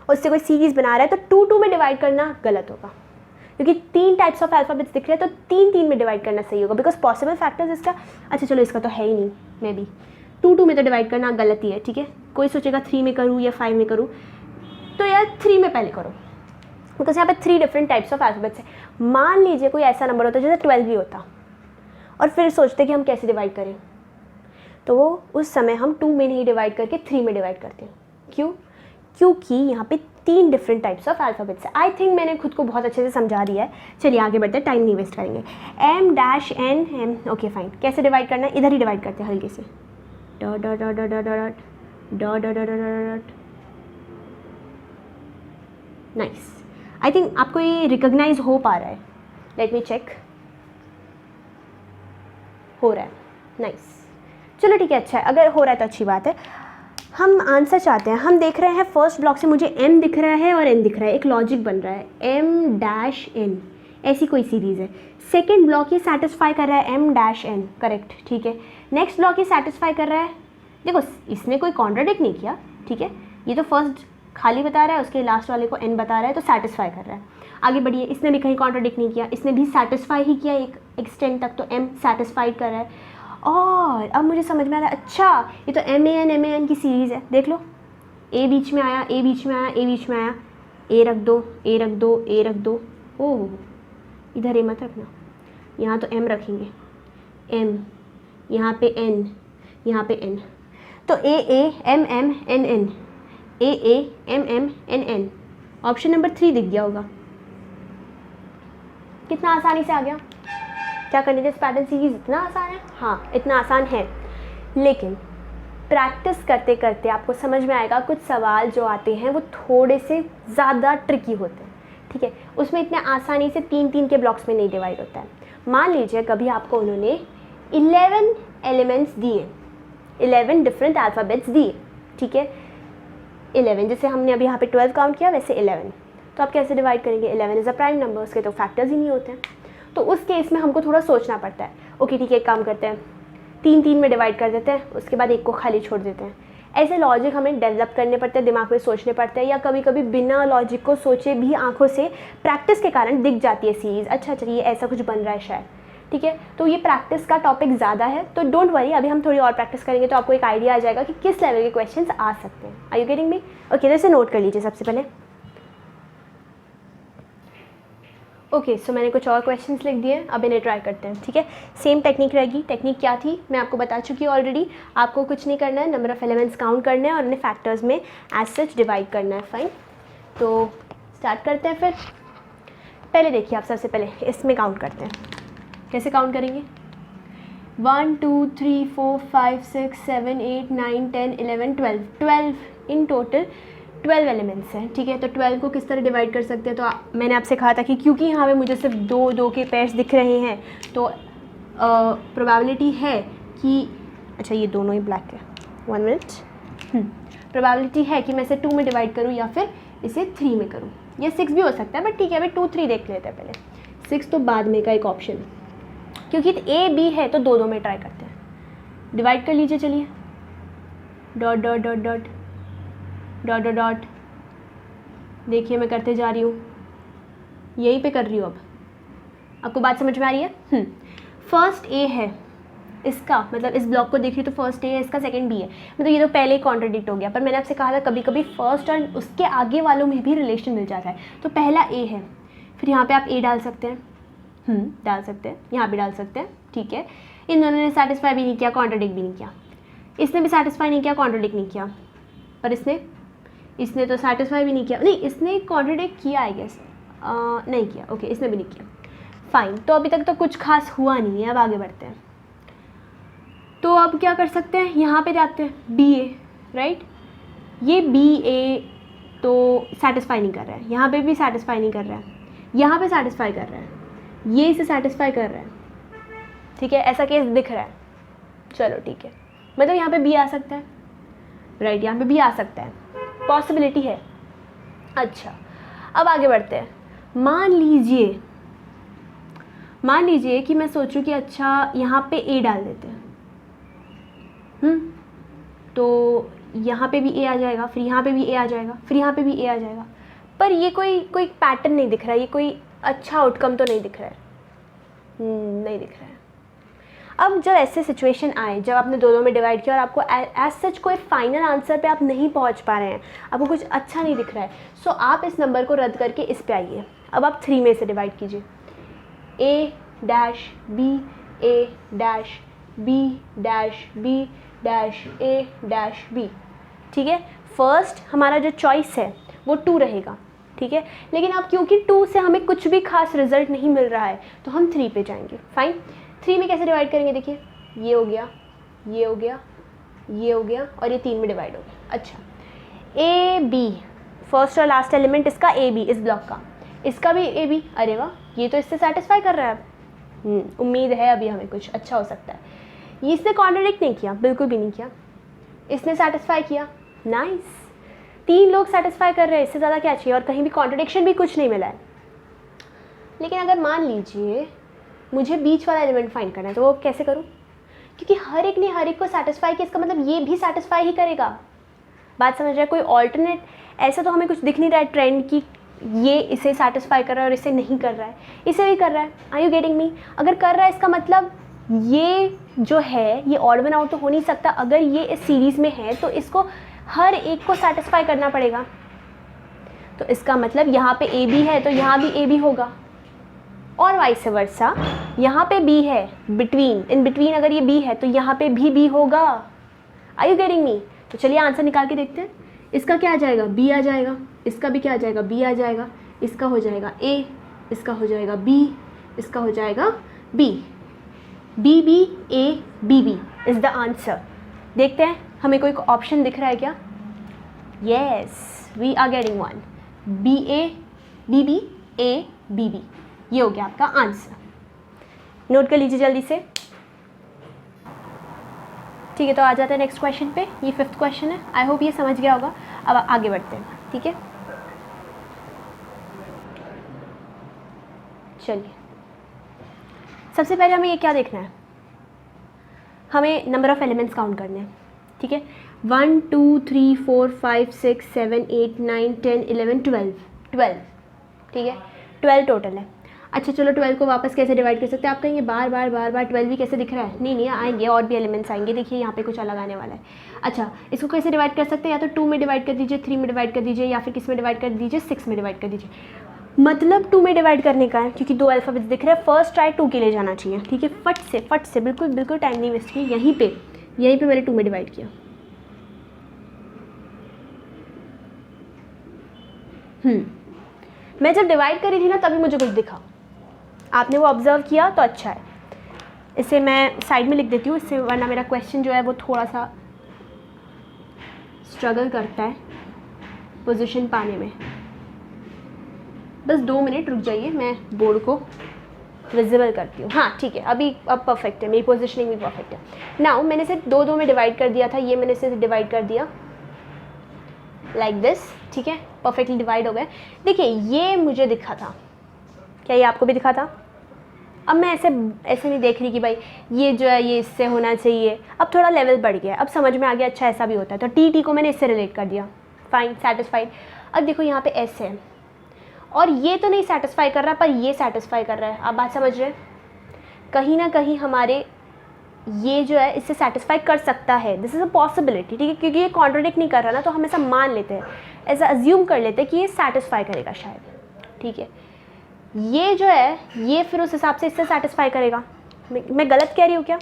[SPEAKER 1] उससे कोई सीरीज़ बना रहा है तो 2 में डिवाइड करना गलत होगा क्योंकि 3 टाइप्स ऑफ अल्फ़ाबेट्स दिख रहे हैं तो 3 में डिवाइड करना सही होगा बिकॉज पॉसिबल फैक्टर्स इसका, अच्छा चलो इसका तो है ही नहीं, मे बी 2 में तो डिवाइड करना गलती है, ठीक है। कोई सोचेगा 3 में करूँ या 5 में करूँ, तो यार 3 में पहले करो बिकॉज यहाँ पे 3 डिफरेंट टाइप्स ऑफ अल्फ़ाबेट्स है। मान लीजिए कोई ऐसा नंबर होता जैसे 12 भी होता और फिर सोचते कि हम कैसे डिवाइड करें, तो वो उस समय हम 2 में नहीं डिवाइड करके 3 में डिवाइड करते हैं। क्यों? क्योंकि यहाँ पे 3 डिफरेंट टाइप्स ऑफ अल्फ़ाबेट्स है। आई थिंक मैंने खुद को बहुत अच्छे से समझा दिया है। चलिए आगे बढ़ते हैं, टाइम नहीं वेस्ट करेंगे। M dash N M, okay fine. कैसे डिवाइड करना है? इधर ही डिवाइड करते हैं हल्के से, dot dot dot dot dot dot dot dot dot. Nice, I think आपको ये रिकॉग्नाइज हो पा रहा है। लेट मी चेक, हो रहा है, नाइस। चलो ठीक है, अच्छा है, अगर हो रहा है तो अच्छी बात है। हम आंसर चाहते हैं, हम देख रहे हैं फर्स्ट ब्लॉक से मुझे एम दिख रहा है और एन दिख रहा है, एक लॉजिक बन रहा है, एम डैश एन, ऐसी कोई सीरीज़ है। सेकेंड ब्लॉक ये सेटिस्फाई कर रहा है एम डैश एन, करेक्ट, ठीक है। नेक्स्ट ब्लॉक ये सेटिस्फाई कर रहा है, देखो इसने कोई कॉन्ट्राडिक्ट नहीं किया, ठीक है। ये तो फर्स्ट खाली बता रहा है, उसके लास्ट वाले को एन बता रहा है, तो सेटिस्फाई कर रहा है। आगे बढ़िए, इसने भी कहीं कॉन्ट्राडिक्ट नहीं किया, इसने भी सेटिस्फाई ही किया एक एक्सटेंट तक, तो एम सेटिस्फाइड कर रहा है। और अब मुझे समझ में आ रहा है, अच्छा ये तो एम ए एन की सीरीज़ है, देख लो, ए बीच में आया, ए बीच में आया, ए बीच में आया, ए रख दो, ए रख दो, ए रख दो। ओह, इधर ए मत रखना, यहाँ तो एम रखेंगे, एम, यहाँ पे एन, यहाँ पे एन, तो A M M N N, A M M N N. Option number 3 दिख गया होगा, कितना आसानी से आ गया। क्या कंटीन्यूअस पैटर्न सीरीज इतना आसान है? हाँ इतना आसान है, लेकिन प्रैक्टिस करते करते आपको समझ में आएगा कुछ सवाल जो आते हैं वो थोड़े से ज़्यादा ट्रिकी होते हैं, ठीक है। उसमें इतने आसानी से 3 के ब्लॉक्स में नहीं डिवाइड होता है। मान लीजिए कभी आपको उन्होंने 11 एलिमेंट्स दिए, 11 डिफरेंट अल्फ़ाबेट्स दिए, ठीक है। 11 जैसे हमने अभी यहाँ पे 12 काउंट किया, वैसे 11, तो आप कैसे डिवाइड करेंगे? 11 इज़ अ प्राइम नंबर, उसके तो फैक्टर्स ही नहीं होते हैं, तो उस केस में हमको थोड़ा सोचना पड़ता है। ओके ठीक है, एक काम करते हैं, 3 में डिवाइड कर देते हैं, उसके बाद एक को खाली छोड़ देते हैं। ऐसे लॉजिक हमें डेवलप करने पड़ते हैं, दिमाग में सोचने पड़ते हैं, या कभी कभी बिना लॉजिक को सोचे भी आंखों से प्रैक्टिस के कारण दिख जाती है सीरीज़, अच्छा चलिए ऐसा कुछ बन रहा है शायद, ठीक है। तो ये प्रैक्टिस का टॉपिक ज़्यादा है, तो डोंट वरी, अभी हम थोड़ी और प्रैक्टिस करेंगे तो आपको एक आइडिया आ जाएगा कि किस लेवल के क्वेश्चन आ सकते हैं। Are you getting me? Okay, जैसे नोट कर लीजिए सबसे पहले। ओके सो मैंने कुछ और क्वेश्चंस लिख दिए, अब इन्हें ट्राई करते हैं, ठीक है। सेम टेक्निक रहेगी। टेक्निक क्या थी मैं आपको बता चुकी हूँ ऑलरेडी। आपको कुछ नहीं करना है, नंबर ऑफ़ एलिमेंट्स काउंट करना है और उन्हें फैक्टर्स में एज सच डिवाइड करना है, फाइन। तो स्टार्ट करते हैं फिर। पहले देखिए आप, सबसे पहले इसमें काउंट करते हैं। कैसे काउंट करेंगे? 1 2 3 4 5 6 7 8 9 10 11 12 12 इन टोटल 12 एलिमेंट्स हैं, ठीक है। तो 12 को किस तरह डिवाइड कर सकते हैं? तो मैंने आपसे कहा था कि क्योंकि यहाँ पे मुझे सिर्फ दो के पेयर्स दिख रहे हैं, तो प्रोबेबिलिटी है कि, अच्छा ये दोनों ही ब्लैक है, 1 मिनट, प्रोबेबिलिटी है कि मैं इसे 2 में डिवाइड करूँ या फिर इसे 3 में करूँ, या 6 भी हो सकता है, बट ठीक है अभी 2 3 देख लेते हैं पहले। 6 तो बाद में का एक ऑप्शन, क्योंकि ए बी है तो दो में ट्राई करते हैं। डिवाइड कर लीजिए, चलिए, dot dot dot dot dot dot dot, देखिए मैं करते जा रही हूँ, यहीं पे कर रही हूँ। अब आपको बात समझ में आ रही है? फर्स्ट ए है इसका, मतलब इस ब्लॉक को देख रही तो फर्स्ट ए है इसका, सेकंड बी है, मतलब ये तो पहले ही कॉन्ट्रडिक्ट हो गया। पर मैंने आपसे कहा था कभी कभी फर्स्ट और उसके आगे वालों में भी रिलेशन मिल जाता है। तो पहला ए है, फिर यहाँ पे आप ए डाल सकते हैं, डाल सकते हैं, यहाँ भी डाल सकते हैं, ठीक है। इन दोनों ने सेटिस्फाई भी नहीं किया, कॉन्ट्रडिक्ट भी नहीं किया, इसने भी सेटिस्फाई नहीं किया, कॉन्ट्रडिक्ट नहीं किया, पर इसने तो सेटिस्फाई भी नहीं किया, नहीं इसने कॉन्ट्रडिक्ट किया आई गेस, नहीं किया, ओके इसने भी नहीं किया, फाइन। तो अभी तक तो कुछ खास हुआ नहीं है, अब आगे बढ़ते हैं। तो अब क्या कर सकते हैं, यहाँ पे जाते हैं, बी ए, राइट, ये बी ए तो सेटिस्फाई नहीं कर रहा है, यहाँ पे भी सेटिस्फाई नहीं कर रहा है, यहाँ पे सेटिस्फाई कर रहा है, ये इसे सेटिस्फाई कर रहा है, ठीक है, ऐसा केस दिख रहा है। चलो ठीक है, मतलब यहाँ पे बी आ सकता है, राइट, यहाँ पे भी आ सकता है, पॉसिबिलिटी है। अच्छा अब आगे बढ़ते हैं। मान लीजिए कि मैं सोचूं कि अच्छा यहाँ पे ए डाल देते हैं, तो यहाँ पे भी ए आ जाएगा, फिर यहाँ पे भी ए आ जाएगा, फिर यहाँ पे भी ए आ जाएगा, पर ये कोई पैटर्न नहीं दिख रहा है, ये कोई अच्छा आउटकम तो नहीं दिख रहा है, नहीं दिख रहा है। अब जब ऐसे सिचुएशन आए, जब आपने दोनों में डिवाइड किया और आपको एज सच कोई फाइनल आंसर पे आप नहीं पहुंच पा रहे हैं, आपको कुछ अच्छा नहीं दिख रहा है, सो आप इस नंबर को रद्द करके इस पे आइए। अब आप 3 में से डिवाइड कीजिए, A dash B, A dash B dash B dash A dash B, ठीक है। फर्स्ट हमारा जो चॉइस है वो 2 रहेगा, ठीक है, लेकिन अब क्योंकि 2 से हमें कुछ भी खास रिजल्ट नहीं मिल रहा है तो हम 3 पे जाएंगे, फाइन। 3 में कैसे डिवाइड करेंगे? देखिए ये हो गया, ये हो गया, ये हो गया और ये 3 में डिवाइड हो गया। अच्छा ए बी, फर्स्ट और लास्ट एलिमेंट इसका ए बी, इस ब्लॉक का, इसका भी ए बी, अरे वाह ये तो इससे सेटिस्फाई कर रहा है। उम्मीद है अभी हमें कुछ अच्छा हो सकता है। ये इसने कॉन्ट्रडिक्ट नहीं किया, बिल्कुल भी नहीं किया, इसने सेटिस्फाई किया, नाइस। 3 लोग सेटिस्फाई कर रहे हैं, इससे ज़्यादा क्या चाहिए, और कहीं भी कॉन्ट्रडिक्शन भी कुछ नहीं मिला है। लेकिन अगर मान लीजिए मुझे बीच वाला एलिमेंट फाइंड करना है, तो वो कैसे करूँ? क्योंकि हर एक ने हर एक को सेटिस्फाई किया, इसका मतलब ये भी सेटिस्फाई ही करेगा। बात समझ रहा है? कोई ऑल्टरनेट ऐसा तो हमें कुछ दिख नहीं रहा है ट्रेंड की ये इसे सेटिस्फाई कर रहा है और इसे नहीं कर रहा है, इसे भी कर रहा है। Are you getting me? अगर कर रहा है इसका मतलब ये जो है ये ऑड वन आउट तो हो नहीं सकता। अगर ये इस सीरीज़ में है तो इसको हर एक को सेटिस्फाई करना पड़ेगा। तो इसका मतलब यहाँ पे ए बी है तो यहाँ भी ए बी होगा, और वाइस वर्सा यहाँ पे बी है, बिटवीन इन बिटवीन अगर ये बी है तो यहाँ पे भी बी होगा। Are you getting me? तो चलिए आंसर निकाल के देखते हैं। इसका क्या आ जाएगा? बी आ जाएगा, इसका भी क्या आ जाएगा? बी आ जाएगा, इसका हो जाएगा ए, इसका हो जाएगा बी, इसका हो जाएगा B. B B A B B is the answer. देखते हैं हमें कोई ऑप्शन दिख रहा है क्या? Yes, we are getting one. B A B B A B B, ये हो गया आपका आंसर। नोट कर लीजिए जल्दी से। ठीक है, तो आ जाते हैं नेक्स्ट क्वेश्चन पे। ये 5th क्वेश्चन है। आई होप ये समझ गया होगा। अब आगे बढ़ते हैं, ठीक है। चलिए, सबसे पहले हमें ये क्या देखना है? हमें नंबर ऑफ़ एलिमेंट्स काउंट करने हैं, ठीक है। 1 2 3 4 5 6 7 8 9 10 11 12, ठीक है, 12 टोटल है। अच्छा चलो 12 को वापस कैसे डिवाइड कर सकते हैं? आप कहेंगे बार बार 12 भी कैसे दिख रहा है? नहीं आएंगे, और भी एलिमेंट्स आएंगे। देखिए यहाँ पे कुछ अलग आने वाला है। अच्छा, इसको कैसे डिवाइड कर सकते हैं? या तो 2 में डिवाइड कर दीजिए, 3 में डिवाइड कर दीजिए, या फिर किस में डिवाइड कर दीजिए? 6 में डिवाइड कर दीजिए। मतलब 2 में डिवाइड करने का है क्योंकि 2 अल्फ़ाबेट्स दिख रहे हैं। फर्स्ट ट्राई 2 के लिए जाना चाहिए, ठीक है। फट से बिल्कुल टाइम नहीं वेस्ट किया। यहीं पे मैंने 2 में डिवाइड किया। मैं जब डिवाइड करी थी ना तभी मुझे कुछ दिखा, आपने वो ऑब्जर्व किया तो अच्छा है। इसे मैं साइड में लिख देती हूँ, इससे वरना मेरा क्वेश्चन जो है वो थोड़ा सा स्ट्रगल करता है पोजीशन पाने में। बस 2 मिनट रुक जाइए, मैं बोर्ड को विजिबल करती हूँ। हाँ ठीक है, अभी अब परफेक्ट है, मेरी पोजीशनिंग भी परफेक्ट है। नाउ मैंने इसे 2 में डिवाइड कर दिया था, ये मैंने इसे डिवाइड कर दिया लाइक दिस, ठीक है, परफेक्टली डिवाइड हो गए। देखिए ये मुझे दिखा था, क्या ये आपको भी दिखा था? अब मैं ऐसे नहीं देख रही कि भाई ये जो है ये इससे होना चाहिए, अब थोड़ा लेवल बढ़ गया, अब समझ में आ गया अच्छा ऐसा भी होता है, तो टी को मैंने इससे रिलेट कर दिया, फाइन, सेटिस्फाइड। अब देखो यहाँ पे एस है और ये तो नहीं सेटिस्फाई कर रहा पर ये सेटिस्फाई कर रहा है, आप बात समझ रहे हैं? कहीं ना कहीं हमारे ये जो है इससे सेटिस्फाई कर सकता है, दिस इज़ अ पॉसिबिलिटी, ठीक है, क्योंकि ये कॉन्ट्रोडिक्ट नहीं कर रहा ना, तो हम ऐसा मान लेते हैं, ऐसा अज्यूम कर लेते हैं कि ये सेटिस्फाई करेगा शायद, ठीक है। ये जो है ये फिर उस हिसाब से इससे सेटिस्फाई करेगा। मैं गलत कह रही हूँ क्या?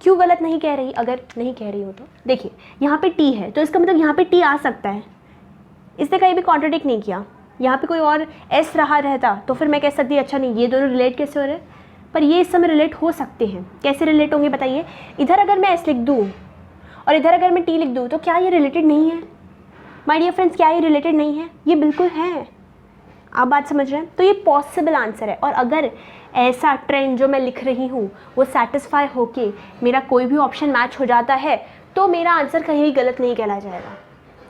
[SPEAKER 1] क्यों गलत नहीं कह रही? अगर नहीं कह रही हूँ तो देखिए यहाँ पे टी है, तो इसका मतलब यहाँ पे टी आ सकता है, इसने कहीं भी कॉन्ट्रोडिक्ट नहीं किया। यहाँ पे कोई और एस रहता तो फिर मैं कह सकती अच्छा नहीं, ये दोनों रिलेट कैसे हो रहे हैं, पर ये इस समय रिलेट हो सकते हैं। कैसे रिलेट होंगे बताइए? इधर अगर मैं एस लिख दूँ और इधर अगर मैं टी लिख दूँ तो क्या ये रिलेटेड नहीं है? माय डियर फ्रेंड्स, क्या ये रिलेटेड नहीं है? ये बिल्कुल है, आप बात समझ रहे हैं? तो ये पॉसिबल आंसर है। और अगर ऐसा ट्रेंड जो मैं लिख रही हूँ वो सेटिस्फाई होके मेरा कोई भी ऑप्शन मैच हो जाता है तो मेरा आंसर कहीं भी गलत नहीं कहलाया जाएगा।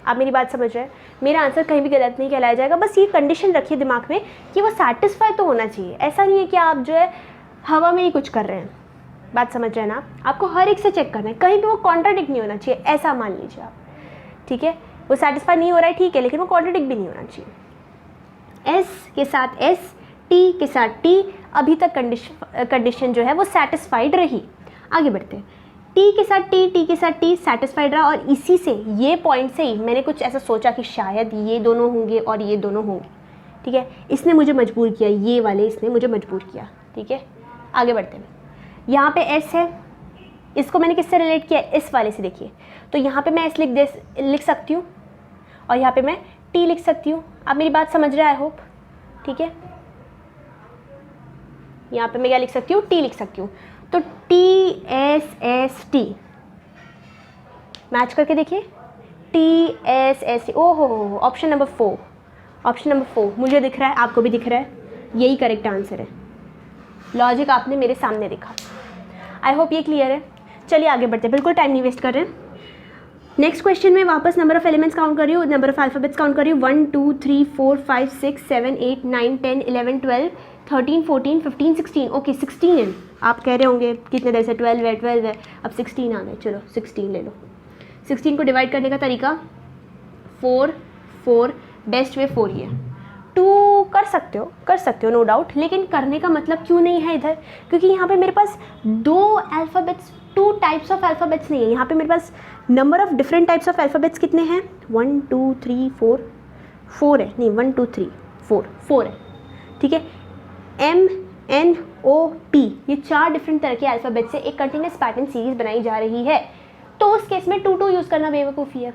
[SPEAKER 1] आप मेरी बात समझ रहे हैं? मेरा आंसर कहीं भी गलत नहीं कहलाया जाएगा। बस ये कंडीशन रखिए दिमाग में कि वो सेटिस्फाई तो होना चाहिए। ऐसा नहीं है कि आप जो है हवा में ही कुछ कर रहे हैं, बात समझ रहे हैं ना? आपको हर एक से चेक करना है, कहीं भी वो कॉन्ट्राडिक्ट नहीं होना चाहिए, ऐसा मान लीजिए आप, ठीक है। वो सेटिस्फाई नहीं हो रहा है ठीक है, लेकिन वो कॉन्ट्राडिक्ट भी नहीं होना चाहिए। एस के साथ एस, टी के साथ टी, अभी तक कंडीशन जो है वो सेटिस्फाइड रही। आगे बढ़ते हैं, टी के साथ टी के साथ टी सेटिस्फाइड रहा, और इसी से ये पॉइंट से ही मैंने कुछ ऐसा सोचा कि शायद ये दोनों होंगे और ये दोनों होंगे, ठीक है। इसने मुझे मजबूर किया, ये वाले इसने मुझे मजबूर किया, ठीक है। आगे बढ़ते हैं, यहाँ पे एस है, इसको मैंने किससे रिलेट किया? इस वाले से। देखिए तो यहाँ पे मैं एस लिख सकती हूँ और यहाँ पे मैं टी लिख सकती हूँ। आप मेरी बात समझ रहे हैं आई होप, ठीक है। यहाँ पे मैं क्या लिख सकती हूँ? टी लिख सकती हूँ। तो T S S T match करके देखिए, टी एस एस टी। ओ हो, ऑप्शन नंबर 4, ऑप्शन नंबर 4 मुझे दिख रहा है, आपको भी दिख रहा है, यही करेक्ट आंसर है। लॉजिक आपने मेरे सामने देखा। आई होप ये क्लियर है। चलिए आगे बढ़ते हैं, बिल्कुल टाइम नहीं वेस्ट कर रहे हैं। नेक्स्ट क्वेश्चन में वापस नंबर ऑफ एलिमेंट्स काउंट कर रही हूँ, नंबर ऑफ अल्फाबेट्स काउंट कर रही हूँ। 1 2 3 4 5 6 7 8 9 10 11 12 13 14 15 16। ओके 16 है। आप कह रहे होंगे कितने देर से 12 है 12 है, अब 16 आ गए, चलो 16 ले लो। 16 को डिवाइड करने का तरीका 4 4, बेस्ट वे 4 ही है। 2 कर सकते हो नो डाउट, लेकिन करने का मतलब क्यों नहीं है इधर? क्योंकि यहाँ पे मेरे पास 2 अल्फ़ाबेट्स, 2 टाइप्स ऑफ अल्फ़ाबेट्स नहीं है, यहाँ पे मेरे पास number of different types of alphabets कितने हैं? 1 2 3 4 4 है, नहीं 1 2 3 4 4 है, ठीक है। M N O P, ये 4 डिफरेंट तरह के अल्फ़ाबेट से एक कंटिन्यूस पैटर्न सीरीज बनाई जा रही है, तो उस केस में 2 2 यूज़ करना बेवकूफ़ी है,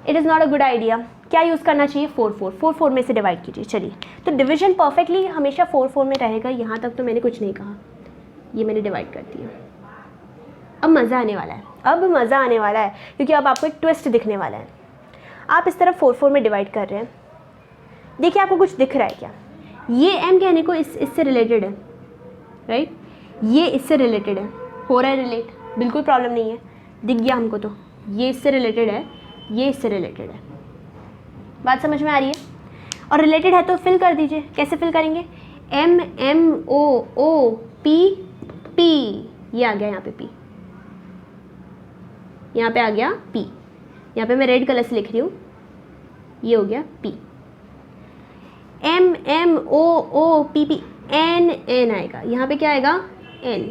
[SPEAKER 1] it is not a good idea. क्या यूज़ करना चाहिए? 4 4 4 4 में से डिवाइड कीजिए। चलिए, तो डिवीजन परफेक्टली हमेशा 4 4 में रहेगा, यहाँ तक तो मैंने कुछ नहीं कहा, ये मैंने डिवाइड कर दिया। अब मज़ा आने वाला है, अब मज़ा आने वाला है, क्योंकि अब आपको एक ट्विस्ट दिखने वाला है। आप इस तरफ 4 4 में डिवाइड कर रहे हैं, देखिए आपको कुछ दिख रहा है क्या? ये M कहने को इससे रिलेटेड है, राइट, ये इससे रिलेटेड है, हो रहा है रिलेट, बिल्कुल प्रॉब्लम नहीं है, दिख गया हमको। तो ये इससे रिलेटेड है, ये इससे रिलेटेड है, बात समझ में आ रही है? और रिलेटेड है तो फिल कर दीजिए। कैसे फिल करेंगे? M M O O P P, ये आ गया यहाँ पे P, यहाँ पे आ गया P, यहाँ पे मैं रेड कलर से लिख रही हूँ, ये हो गया P। M M O O P P, N N आएगा, यहाँ पे क्या आएगा? N।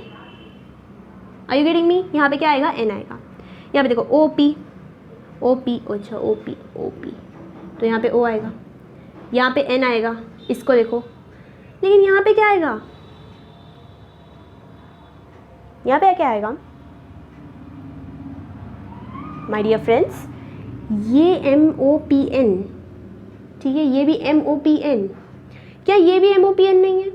[SPEAKER 1] Are you getting me? यहाँ पे क्या आएगा? N आएगा। यहाँ पे देखो O P O P, अच्छा O P O P, तो यहाँ पे O आएगा, यहाँ पे N आएगा, इसको देखो, लेकिन यहाँ पे क्या आएगा? यहाँ पे क्या आएगा माय डियर फ्रेंड्स? ये M O P N, ठीक है, ये भी MOPN, क्या ये भी MOPN नहीं है?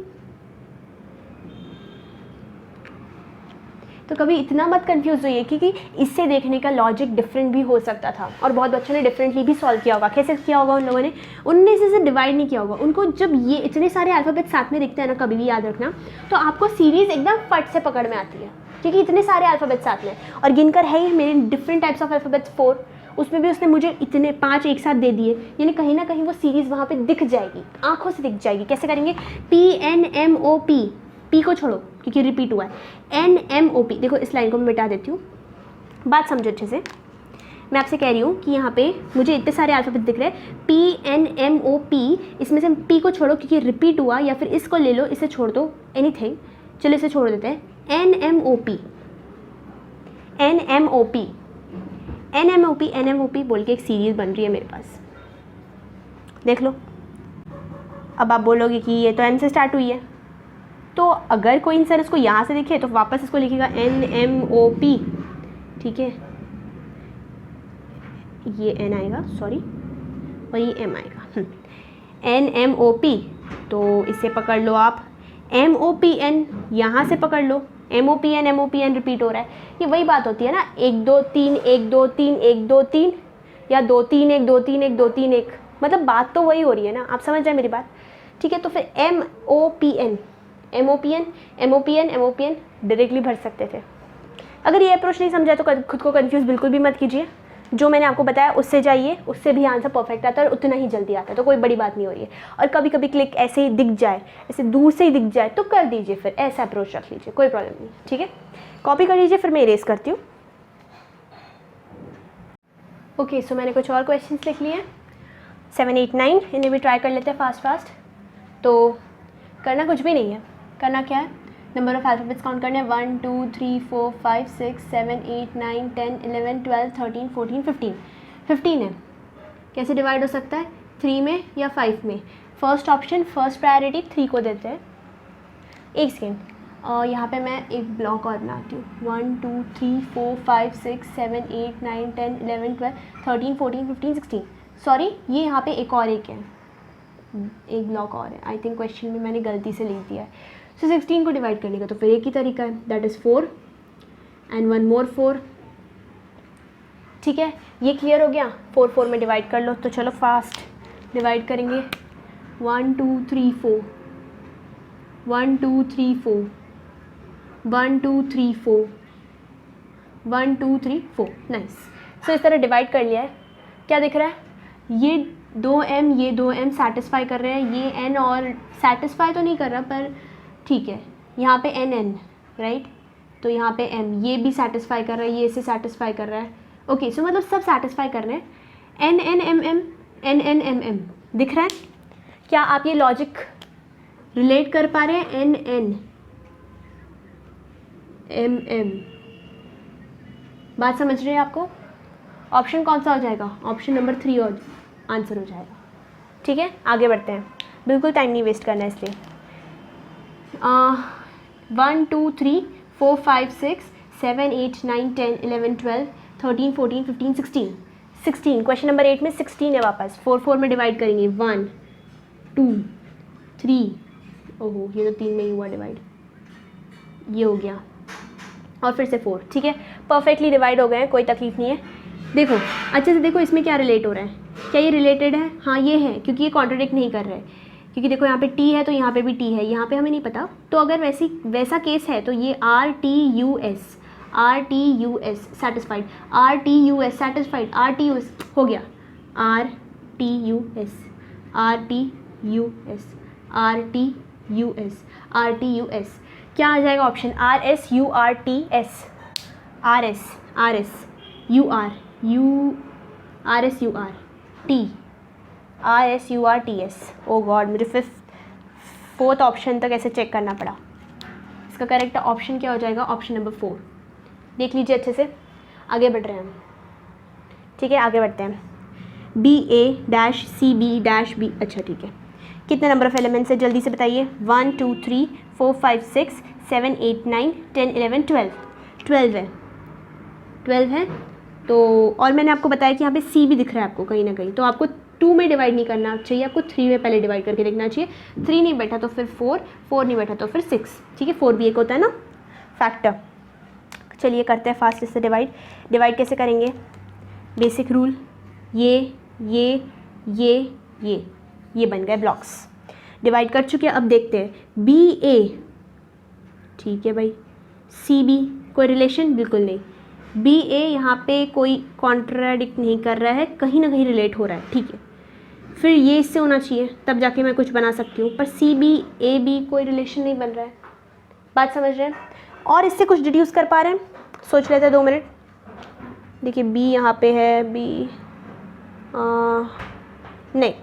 [SPEAKER 1] तो कभी इतना मत कंफ्यूज होइए, क्योंकि इससे देखने का लॉजिक डिफरेंट भी हो सकता था और बहुत बच्चों ने डिफरेंटली भी सॉल्व किया होगा। कैसे किया होगा उन लोगों ने? उनने इसे डिवाइड नहीं किया होगा। उनको जब ये इतने सारे अल्फ़ाबेट साथ में दिखते हैं ना, कभी भी याद रखना, तो आपको सीरीज़ एकदम फट से पकड़ में आती है, क्योंकि इतने सारे अल्फ़ाबेट साथ में। और गिनकर है ही मेरे डिफरेंट टाइप्स ऑफ अल्फ़ाबेट्स 4, उसमें भी उसने मुझे इतने 5 एक साथ दे दिए, यानी कहीं ना कहीं वो सीरीज़ वहाँ पे दिख जाएगी, आंखों से दिख जाएगी। कैसे करेंगे? PNMOP, P को छोड़ो क्योंकि रिपीट हुआ है। NMOP, देखो इस लाइन को मैं मिटा देती हूँ, बात समझो अच्छे से। मैं आपसे कह रही हूँ कि यहाँ पे मुझे इतने सारे अल्फ़ाबेट दिख रहे हैं, PNMOP, इसमें से P को छोड़ो क्योंकि रिपीट हुआ, या फिर इसको ले लो, इसे छोड़ दो, एनीथिंग, चलो इसे छोड़ देते हैं। NMOP, NMOP, NMOP, NMOP बोल के एक सीरीज़ बन रही है मेरे पास, देख लो। अब आप बोलोगे कि ये तो N से स्टार्ट हुई है, तो अगर कोई इंसान इसको यहाँ से दिखे तो वापस इसको लिखेगा NMOP, ठीक है, ये N आएगा, सॉरी, और ये M आएगा, NMOP। तो इसे पकड़ लो आप, MOPN यहाँ से पकड़ लो, MOPN रिपीट हो रहा है। ये वही बात होती है ना, 1 2 3 1 2 3 1 2 3, या 2 3 1 2 3 1 2 3 1, मतलब बात तो वही हो रही है ना, आप समझ जाए मेरी बात, ठीक है। तो फिर MOPN डायरेक्टली भर सकते थे। अगर ये अप्रोच नहीं समझा तो खुद को कंफ्यूज बिल्कुल भी मत कीजिए, जो मैंने आपको बताया उससे जाइए, उससे भी आंसर परफेक्ट आता है और उतना ही जल्दी आता है, तो कोई बड़ी बात नहीं हो रही है। और कभी कभी क्लिक ऐसे ही दिख जाए, ऐसे दूर से ही दिख जाए तो कर दीजिए, फिर ऐसा अप्रोच रख लीजिए, कोई प्रॉब्लम नहीं, ठीक है। कॉपी कर लीजिए, फिर मैं इरेज करती हूँ। ओके, सो मैंने कुछ और क्वेश्चन लिख लिए, 7 8 9, इन्हें भी ट्राई कर लेते हैं फास्ट। तो करना कुछ भी नहीं है, करना क्या है, नंबर ऑफ अल्फ़ाबेट्स काउंट करने हैं, 1 2 3 4 5 6 7 8 9 10 11 12 13 14 15, 15 है। कैसे डिवाइड हो सकता है? 3 में या 5 में। फर्स्ट ऑप्शन, फर्स्ट प्रायोरिटी 3 को देते हैं। एक सेकेंड, यहाँ पे मैं एक ब्लॉक और बनाती हूँ, 1 2 3 4 5 6 7 8 9 10 11 12 13 14 15 16, सॉरी ये यहाँ पे एक और एक है, एक ब्लॉक और है, आई थिंक क्वेश्चन में मैंने गलती से लिख दिया है। सो 16 को डिवाइड करने का तो फिर एक ही तरीका है, दैट इज़ 4 एंड 1 मोर 4, ठीक है। ये क्लियर हो गया, 4 4 में डिवाइड कर लो। तो चलो फास्ट डिवाइड करेंगे, 1 2 3 4 1 2 3 4 1 2 3 4 1 2 3 4, नाइस। सो इस तरह डिवाइड कर लिया है। क्या दिख रहा है? ये 2M, ये 2M सेटिस्फाई कर रहे हैं, ये N और सेटिस्फाई तो नहीं कर रहा, पर ठीक है। यहाँ पे NN, राइट, तो यहाँ पे M, ये भी सेटिस्फाई कर रहा है, ये इसे सेटिस्फाई कर रहा है। ओके, सो मतलब सब सेटिस्फाई कर रहे हैं। NNMM, NNMM दिख रहा है? क्या आप ये लॉजिक रिलेट कर पा रहे हैं? NNMM, बात समझ रहे हैं आपको? ऑप्शन कौन सा हो जाएगा? ऑप्शन नंबर 3 और आंसर हो जाएगा, ठीक है। आगे बढ़ते हैं, बिल्कुल टाइम नहीं वेस्ट करना है इसलिए। 1 2 3 4 5 6 7 8 9 10 11 12 13 14 15 16, 16, क्वेश्चन नंबर 8 में 16 है वापस। 4 4 में डिवाइड करेंगे, 1 2 3, ओहो ये तो 3 में ही हुआ डिवाइड, ये हो गया, और फिर से 4, ठीक है। परफेक्टली डिवाइड हो गए हैं, कोई तकलीफ नहीं है। देखो अच्छे से देखो, इसमें क्या रिलेट हो रहा है, क्या ये रिलेटेड है? हाँ ये है, क्योंकि ये कॉन्ट्रडिक्ट नहीं कर रहे हैं, क्योंकि देखो यहाँ पे T है तो यहाँ पे भी T है, यहाँ पे हमें नहीं पता, तो अगर वैसा केस है तो ये RTUS satisfied, RTUS satisfied, RTUS हो गया, RTUS क्या आ जाएगा ऑप्शन? RSURTS। ओ गॉड, मुझे फोर्थ ऑप्शन तक ऐसे चेक करना पड़ा। इसका करेक्ट ऑप्शन क्या हो जाएगा? Option number 4। देख लीजिए अच्छे से, आगे बढ़ रहे हैं हम, ठीक है। आगे बढ़ते हैं, BA-CB-B, अच्छा ठीक है। कितने नंबर ऑफ एलिमेंट्स है जल्दी से बताइए? 1 2 3 4 5 6 7 8 9 10 11 12, 12 है। तो और मैंने आपको बताया कि यहाँ पे C भी दिख रहा है आपको कहीं ना कहीं, तो आपको 2 में डिवाइड नहीं करना चाहिए आपको, 3 में पहले डिवाइड करके देखना चाहिए। 3 नहीं बैठा तो फिर 4, 4 नहीं बैठा तो फिर 6, ठीक है। 4 भी एक होता है ना फैक्टर। चलिए करते हैं फास्ट इससे डिवाइड कैसे करेंगे, बेसिक रूल, ये बन गए ब्लॉक्स, डिवाइड कर चुके हैं। अब देखते हैं बी ए, ठीक है भाई, सी बी कोई रिलेशन बिल्कुल नहीं, बी ए यहाँ पे कोई कॉन्ट्राडिक्ट नहीं कर रहा है, कहीं ना कहीं रिलेट हो रहा है, ठीक है। फिर ये इससे होना चाहिए तब जाके मैं कुछ बना सकती हूँ, पर सी बी ए बी कोई रिलेशन नहीं बन रहा है, बात समझ रहे हैं। और इससे कुछ डिड्यूस कर पा रहे हैं, सोच लेते हैं 2 मिनट। देखिए बी यहाँ पे है, बी नहीं,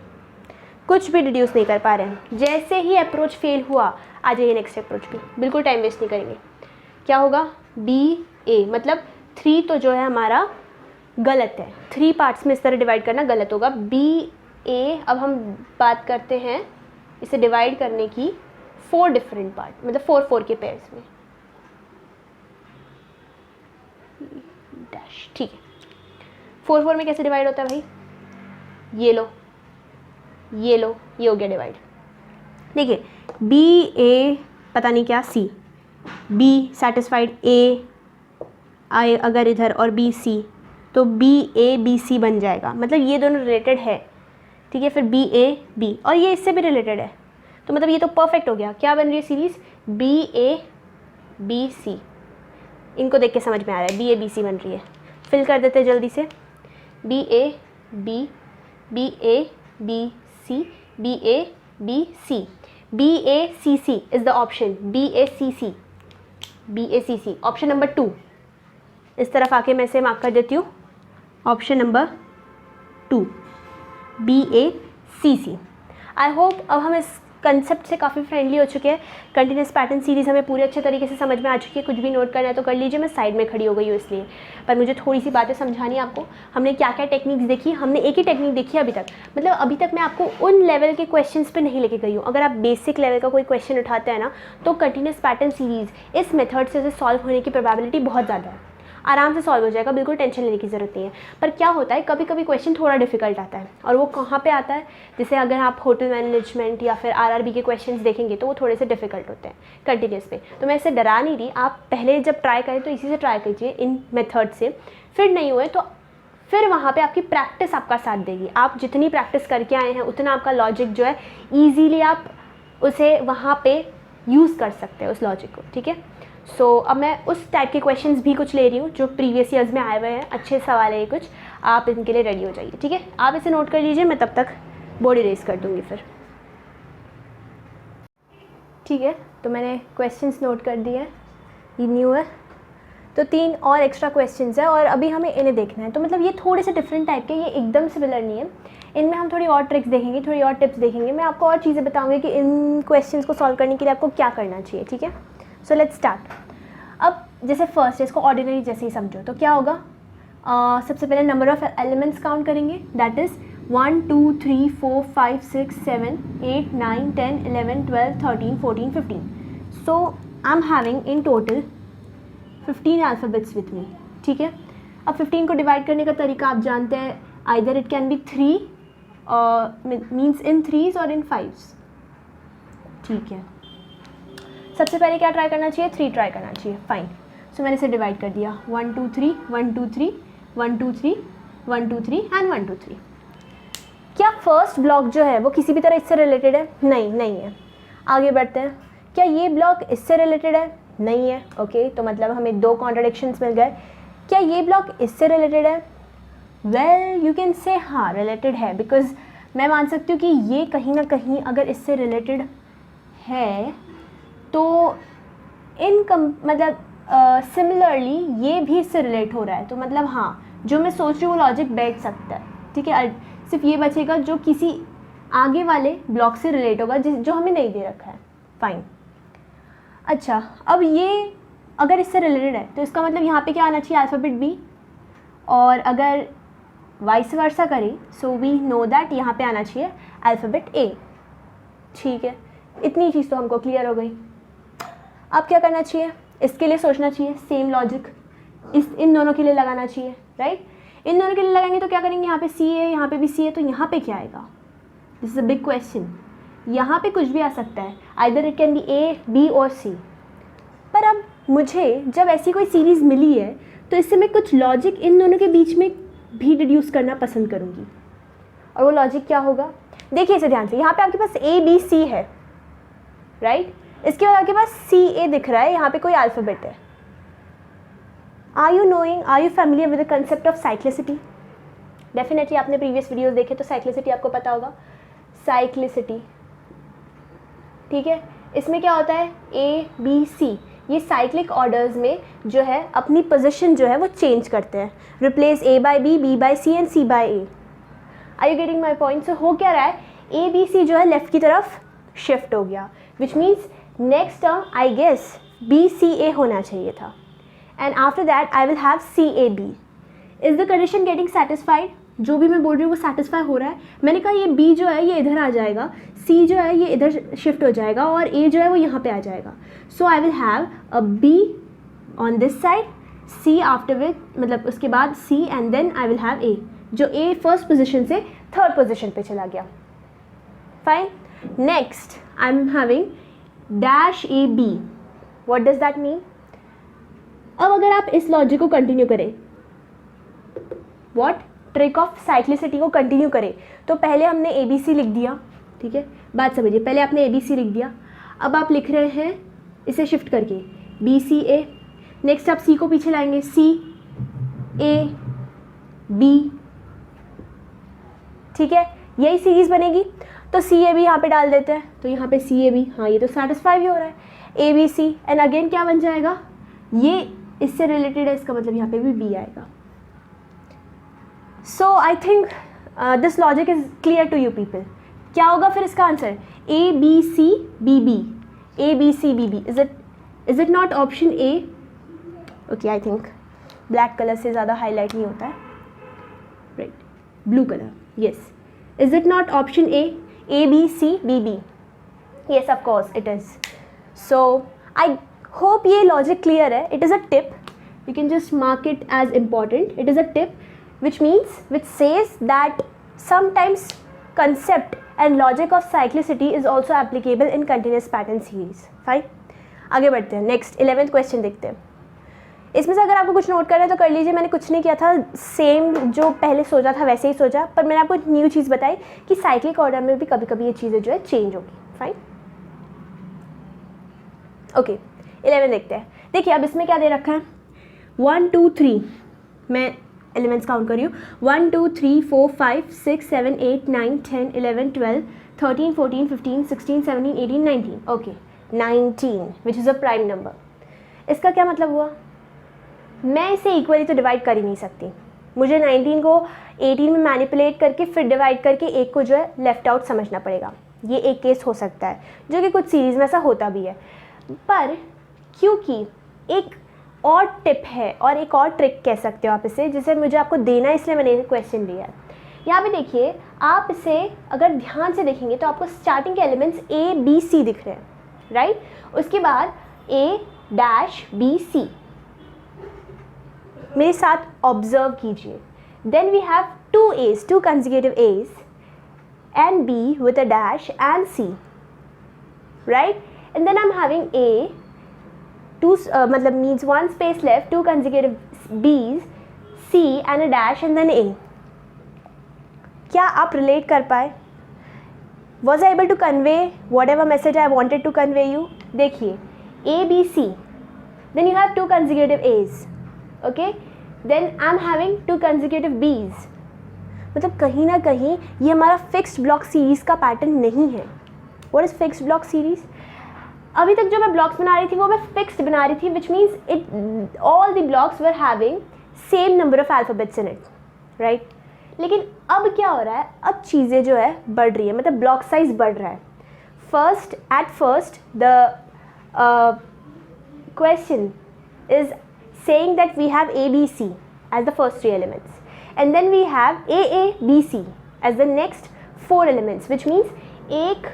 [SPEAKER 1] कुछ भी डिड्यूस नहीं कर पा रहे हैं। जैसे ही अप्रोच फेल हुआ आ जाइए नेक्स्ट अप्रोच पे, बिल्कुल टाइम वेस्ट नहीं करेंगे। क्या होगा, बी ए मतलब 3 तो जो है हमारा गलत है, 3 पार्ट्स में इस तरह डिवाइड करना गलत होगा। बी ए, अब हम बात करते हैं इसे डिवाइड करने की 4 डिफरेंट पार्ट, मतलब 4 के पेयर्स में, डैश, ठीक है। 4 में कैसे डिवाइड होता है भाई, ये लो, ये हो गया डिवाइड। देखिए बी ए पता नहीं क्या, सी बी सेटिस्फाइड, ए आए अगर इधर और बी सी, तो बी ए बी सी बन जाएगा, मतलब ये दोनों रिलेटेड है, ठीक है। फिर बी ए बी, और ये इससे भी रिलेटेड है, तो मतलब ये तो परफेक्ट हो गया। क्या बन रही है series, B A B C, इनको देख के समझ में आ रहा है, बी ए बी सी बन रही है। फिल कर देते हैं जल्दी से, B A B, B A B C, B A B C, B A C C is the option, B A C C, B A C C option number 2। इस तरफ आके मैं इसे मार्क कर देती हूँ, option number 2, B A C C. I hope अब हम इस कंसेप्ट से काफ़ी फ्रेंडली हो चुके हैं। कंटिन्यूस पैटर्न सीरीज़ हमें पूरे अच्छे तरीके से समझ में आ चुकी है। कुछ भी नोट करना है तो कर लीजिए, मैं साइड में खड़ी हो गई हूँ इसलिए, पर मुझे थोड़ी सी बातें समझानी है आपको। हमने क्या क्या टेक्निक्स देखी, हमने एक ही टेक्निक देखी अभी तक, मतलब अभी तक मैं आपको उन लेवल के क्वेश्चंस पे नहीं लेके गई हूँ। अगर आप बेसिक लेवल का कोई क्वेश्चन उठाते हैं ना, तो कंटिन्यूस पैटर्न सीरीज़ इस मेथड से सॉल्व होने की प्रोबेबिलिटी बहुत ज़्यादा है, आराम से सॉल्व हो जाएगा, बिल्कुल टेंशन लेने की ज़रूरत नहीं है। पर क्या होता है, कभी कभी क्वेश्चन थोड़ा डिफिकल्ट आता है, और वो कहाँ पे आता है, जैसे अगर आप होटल मैनेजमेंट या फिर आरआरबी के क्वेश्चंस देखेंगे तो वो थोड़े से डिफिकल्ट होते हैं कंटिन्यूस पे। तो मैं इससे डरा नहीं रही, आप पहले जब ट्राई करें तो इसी से ट्राई कीजिए, इन मेथड से। फिर नहीं हुए तो फिर वहाँ पे आपकी प्रैक्टिस आपका साथ देगी। आप जितनी प्रैक्टिस करके आए हैं उतना आपका लॉजिक जो है ईजीली आप उसे वहाँ पे यूज़ कर सकते हैं, उस लॉजिक को, ठीक है। सो अब मैं उस टाइप के क्वेश्चंस भी कुछ ले रही हूँ जो प्रीवियस ईयर्स में आए हुए हैं, अच्छे सवाल है ये कुछ, आप इनके लिए रेडी हो जाइए, ठीक है। आप इसे नोट कर लीजिए, मैं तब तक बोर्ड इरेज कर दूँगी फिर, ठीक है। तो मैंने क्वेश्चंस नोट कर दिए हैं, ये न्यू है, तो 3 और एक्स्ट्रा क्वेश्चंस है और अभी हमें इन्हें देखना है। तो मतलब ये थोड़े से डिफरेंट टाइप के, ये एकदम सिमिलर नहीं है, इनमें हम थोड़ी और ट्रिक्स देखेंगे, थोड़ी और टिप्स देखेंगे, मैं आपको और चीज़ें बताऊँगी कि इन क्वेश्चंस को सॉल्व करने के लिए आपको क्या करना चाहिए, ठीक है। So let's start. अब जैसे फर्स्ट इसको ऑर्डिनरी जैसे ही समझो, तो क्या होगा, सबसे पहले नंबर ऑफ एलिमेंट्स काउंट करेंगे, that is 1 2 3 4 5 6 7 8 9 10 11 12 13 14 15। So I am having in total 15 alphabets with me, ठीक है। अब 15 को डिवाइड करने का तरीका आप जानते हैं, either it can B 3 means in 3s और इन 5s, ठीक है। सबसे पहले क्या ट्राई करना चाहिए, 3 ट्राई करना चाहिए, फाइन। सो मैंने इसे डिवाइड कर दिया, 1 2 3 1 2 3 1 2 3 1 2 3 एंड 1 2 3। क्या फर्स्ट ब्लॉक जो है वो किसी भी तरह इससे रिलेटेड है, नहीं है। आगे बढ़ते हैं, क्या ये ब्लॉक इससे रिलेटेड है, नहीं है, ओके। तो मतलब हमें 2 कॉन्ट्राडिक्शंस मिल गए। क्या ये ब्लॉक इससे रिलेटेड है, वेल यू कैन से हाँ रिलेटेड है, बिकॉज मैं मान सकती हूँ कि ये कहीं ना कहीं अगर इससे रिलेटेड है तो मतलब सिमिलरली ये भी इससे रिलेट हो रहा है, तो मतलब हाँ जो मैं सोच रही हूँ वो लॉजिक बैठ सकता है, ठीक है। सिर्फ ये बचेगा जो किसी आगे वाले ब्लॉक से रिलेट होगा जो हमें नहीं दे रखा है, फाइन। अच्छा, अब ये अगर इससे रिलेटेड है तो इसका मतलब यहाँ पे क्या आना चाहिए, अल्फ़ाबेट बी, और अगर वाइस वर्सा करें सो वी नो दैट यहाँ पे आना चाहिए अल्फ़ाबेट ए, ठीक है। इतनी चीज़ तो हमको क्लियर हो गई। अब क्या करना चाहिए, इसके लिए सोचना चाहिए, सेम लॉजिक इन दोनों के लिए लगाना चाहिए, राइट। इन दोनों के लिए लगाएंगे तो क्या करेंगे, यहाँ पे सी है, यहाँ पे भी सी है, तो यहाँ पे क्या आएगा? This is a big question. यहाँ पे कुछ भी आ सकता है, either it can be A, B और सी। पर अब मुझे जब ऐसी कोई सीरीज़ मिली है तो इससे मैं कुछ लॉजिक इन दोनों के बीच में भी डिड्यूस करना पसंद करूँगी। और वो लॉजिक क्या होगा? देखिए इसे ध्यान से, यहाँ पे आपके पास ए बी सी है, राइट? इसके बाद आपके पास सी ए दिख रहा है, यहाँ पे कोई अल्फ़ाबेट है। Are you familiar with the concept of cyclicity? Definitely आपने प्रीवियस वीडियोस देखे तो साइक्लिसिटी आपको पता होगा। साइक्लिसिटी, ठीक है, इसमें क्या होता है, ए बी सी, ये साइक्लिक ऑर्डर्स में जो है अपनी पोजीशन जो है वो चेंज करते हैं, replace A by B, B by C and C by A. Are you getting my point? So हो क्या रहा है, ए बी सी जो है लेफ्ट की तरफ शिफ्ट हो गया, which means next term I guess B C A होना चाहिए था, and after that I will have C A B. Is the condition getting satisfied? जो भी मैं बोल रही हूँ वो सेटिस्फाई हो रहा है? मैंने कहा ये बी जो है ये इधर आ जाएगा, सी जो है ये इधर शिफ्ट हो जाएगा और ए जो है वो यहाँ पे आ जाएगा। So I will have a B on this side, C after which, मतलब उसके बाद C and then I will have A, जो ए फर्स्ट पोजिशन से थर्ड पोजिशन पे चला गया। Fine, next I am having dash A B. What does that mean? अब अगर आप इस लॉजिक को कंटिन्यू करें, व्हाट ट्रिक ऑफ साइक्लिसिटी को कंटिन्यू करें, तो पहले हमने ए बी सी लिख दिया, ठीक है, बात समझिए, पहले आपने ए बी सी लिख दिया, अब आप लिख रहे हैं इसे शिफ्ट करके बी सी ए, नेक्स्ट आप सी को पीछे लाएंगे, सी ए बी, ठीक है, यही सीरीज बनेगी। तो सी ए बी यहाँ पे डाल देते हैं, तो यहाँ पे सी ए बी, हाँ ये तो सेटिस्फाई भी हो रहा है, A B C, and again क्या बन जाएगा, ये इससे रिलेटेड है, इसका मतलब यहाँ पे भी बी आएगा। So I think this logic is clear to you people. क्या होगा फिर इसका answer? A B C B B, A B C B B. Is it not option A? Okay, I think black colour से ज़्यादा highlight नहीं होता है, right, blue colour, yes. Is it not option A, A B C B B? Yes, of course it is. So I hope ये logic clear है। It is a tip, you can just mark it as important. It is a tip which says that sometimes concept and logic of cyclicity is also applicable in continuous pattern series. Fine, आगे बढ़ते हैं, next 11th question देखते हैं। इसमें से अगर आपको कुछ नोट करना है तो कर लीजिए, मैंने कुछ नहीं किया था, सेम जो पहले सोचा था वैसे ही सोचा, पर मैंने आपको एक न्यू चीज़ बताई कि साइक्लिक ऑर्डर में भी कभी कभी ये चीज़ें जो है चेंज होगी। फाइन, ओके, 11 देखते हैं। देखिए अब इसमें क्या दे रखा है, 1 2 3, मैं एलिमेंट्स काउंट करी हूँ, 1 2 3 4 5 6 7 8 9 10 11 12 13 14 15 16 17 18 19। Okay, 19 which is a prime number. इसका क्या मतलब हुआ? मैं इसे इक्वली तो डिवाइड कर ही नहीं सकती, मुझे 19 को 18 में मैनिपुलेट करके फिर डिवाइड करके एक को जो है लेफ्ट आउट समझना पड़ेगा। ये एक केस हो सकता है, जो कि कुछ सीरीज़ में ऐसा होता भी है। पर क्योंकि एक और टिप है और एक और ट्रिक कह सकते हो आप इसे, जिसे मुझे आपको देना है, इसलिए मैंने क्वेश्चन लिया है। यहाँ पे देखिए, आप इसे अगर ध्यान से देखेंगे तो आपको स्टार्टिंग के एलिमेंट्स ए बी सी दिख रहे हैं, राइट? उसके बाद ए डैश बी सी, मेरे साथ ऑब्जर्व कीजिए। Then we have 2 A's, 2 consecutive A's and B with a dash and C, right? And then I'm having A, मतलब means 1 space left, 2 consecutive B's, C and a dash and then A. क्या आप relate कर पाए? Was I able to convey whatever message I wanted to convey you? देखिए, A B C, then you have 2 consecutive A's, okay? Then I'm having 2 consecutive B's. मतलब कहीं ना कहीं ये हमारा फिक्स्ड ब्लॉक सीरीज़ का पैटर्न नहीं है। What is fixed block series? अभी तक जो मैं ब्लॉक्स बना रही थी वो मैं फिक्स्ड बना रही थी, which means it all the blocks were having same number of alphabets in it, right? लेकिन अब क्या हो रहा है, अब चीज़ें जो है बढ़ रही है, मतलब ब्लॉक साइज बढ़ रहा है। At first the question is saying that we have A, B, C as the first 3 elements, and then we have A, B, C as the next 4 elements, which means एक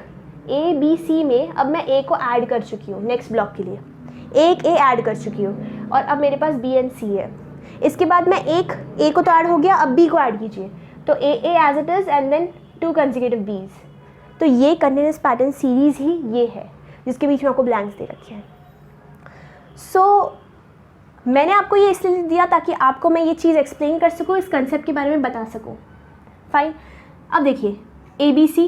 [SPEAKER 1] A, B, C में अब मैं A को add कर चुकी हूँ next block के लिए, एक A ऐड कर चुकी हूँ, और अब मेरे पास B and C है। इसके बाद मैं एक ए को तो ऐड हो गया, अब बी को ऐड कीजिए, तो A as it is and then 2 consecutive Bs. तो ये कंटिन्यूस पैटर्न सीरीज ही ये है जिसके बीच में आपको ब्लैंक्स दे रखे हैं। सो मैंने आपको ये इसलिए दिया ताकि आपको मैं ये चीज़ एक्सप्लेन कर सकूँ, इस कंसेप्ट के बारे में बता सकूँ। फाइन, अब देखिए ए बी सी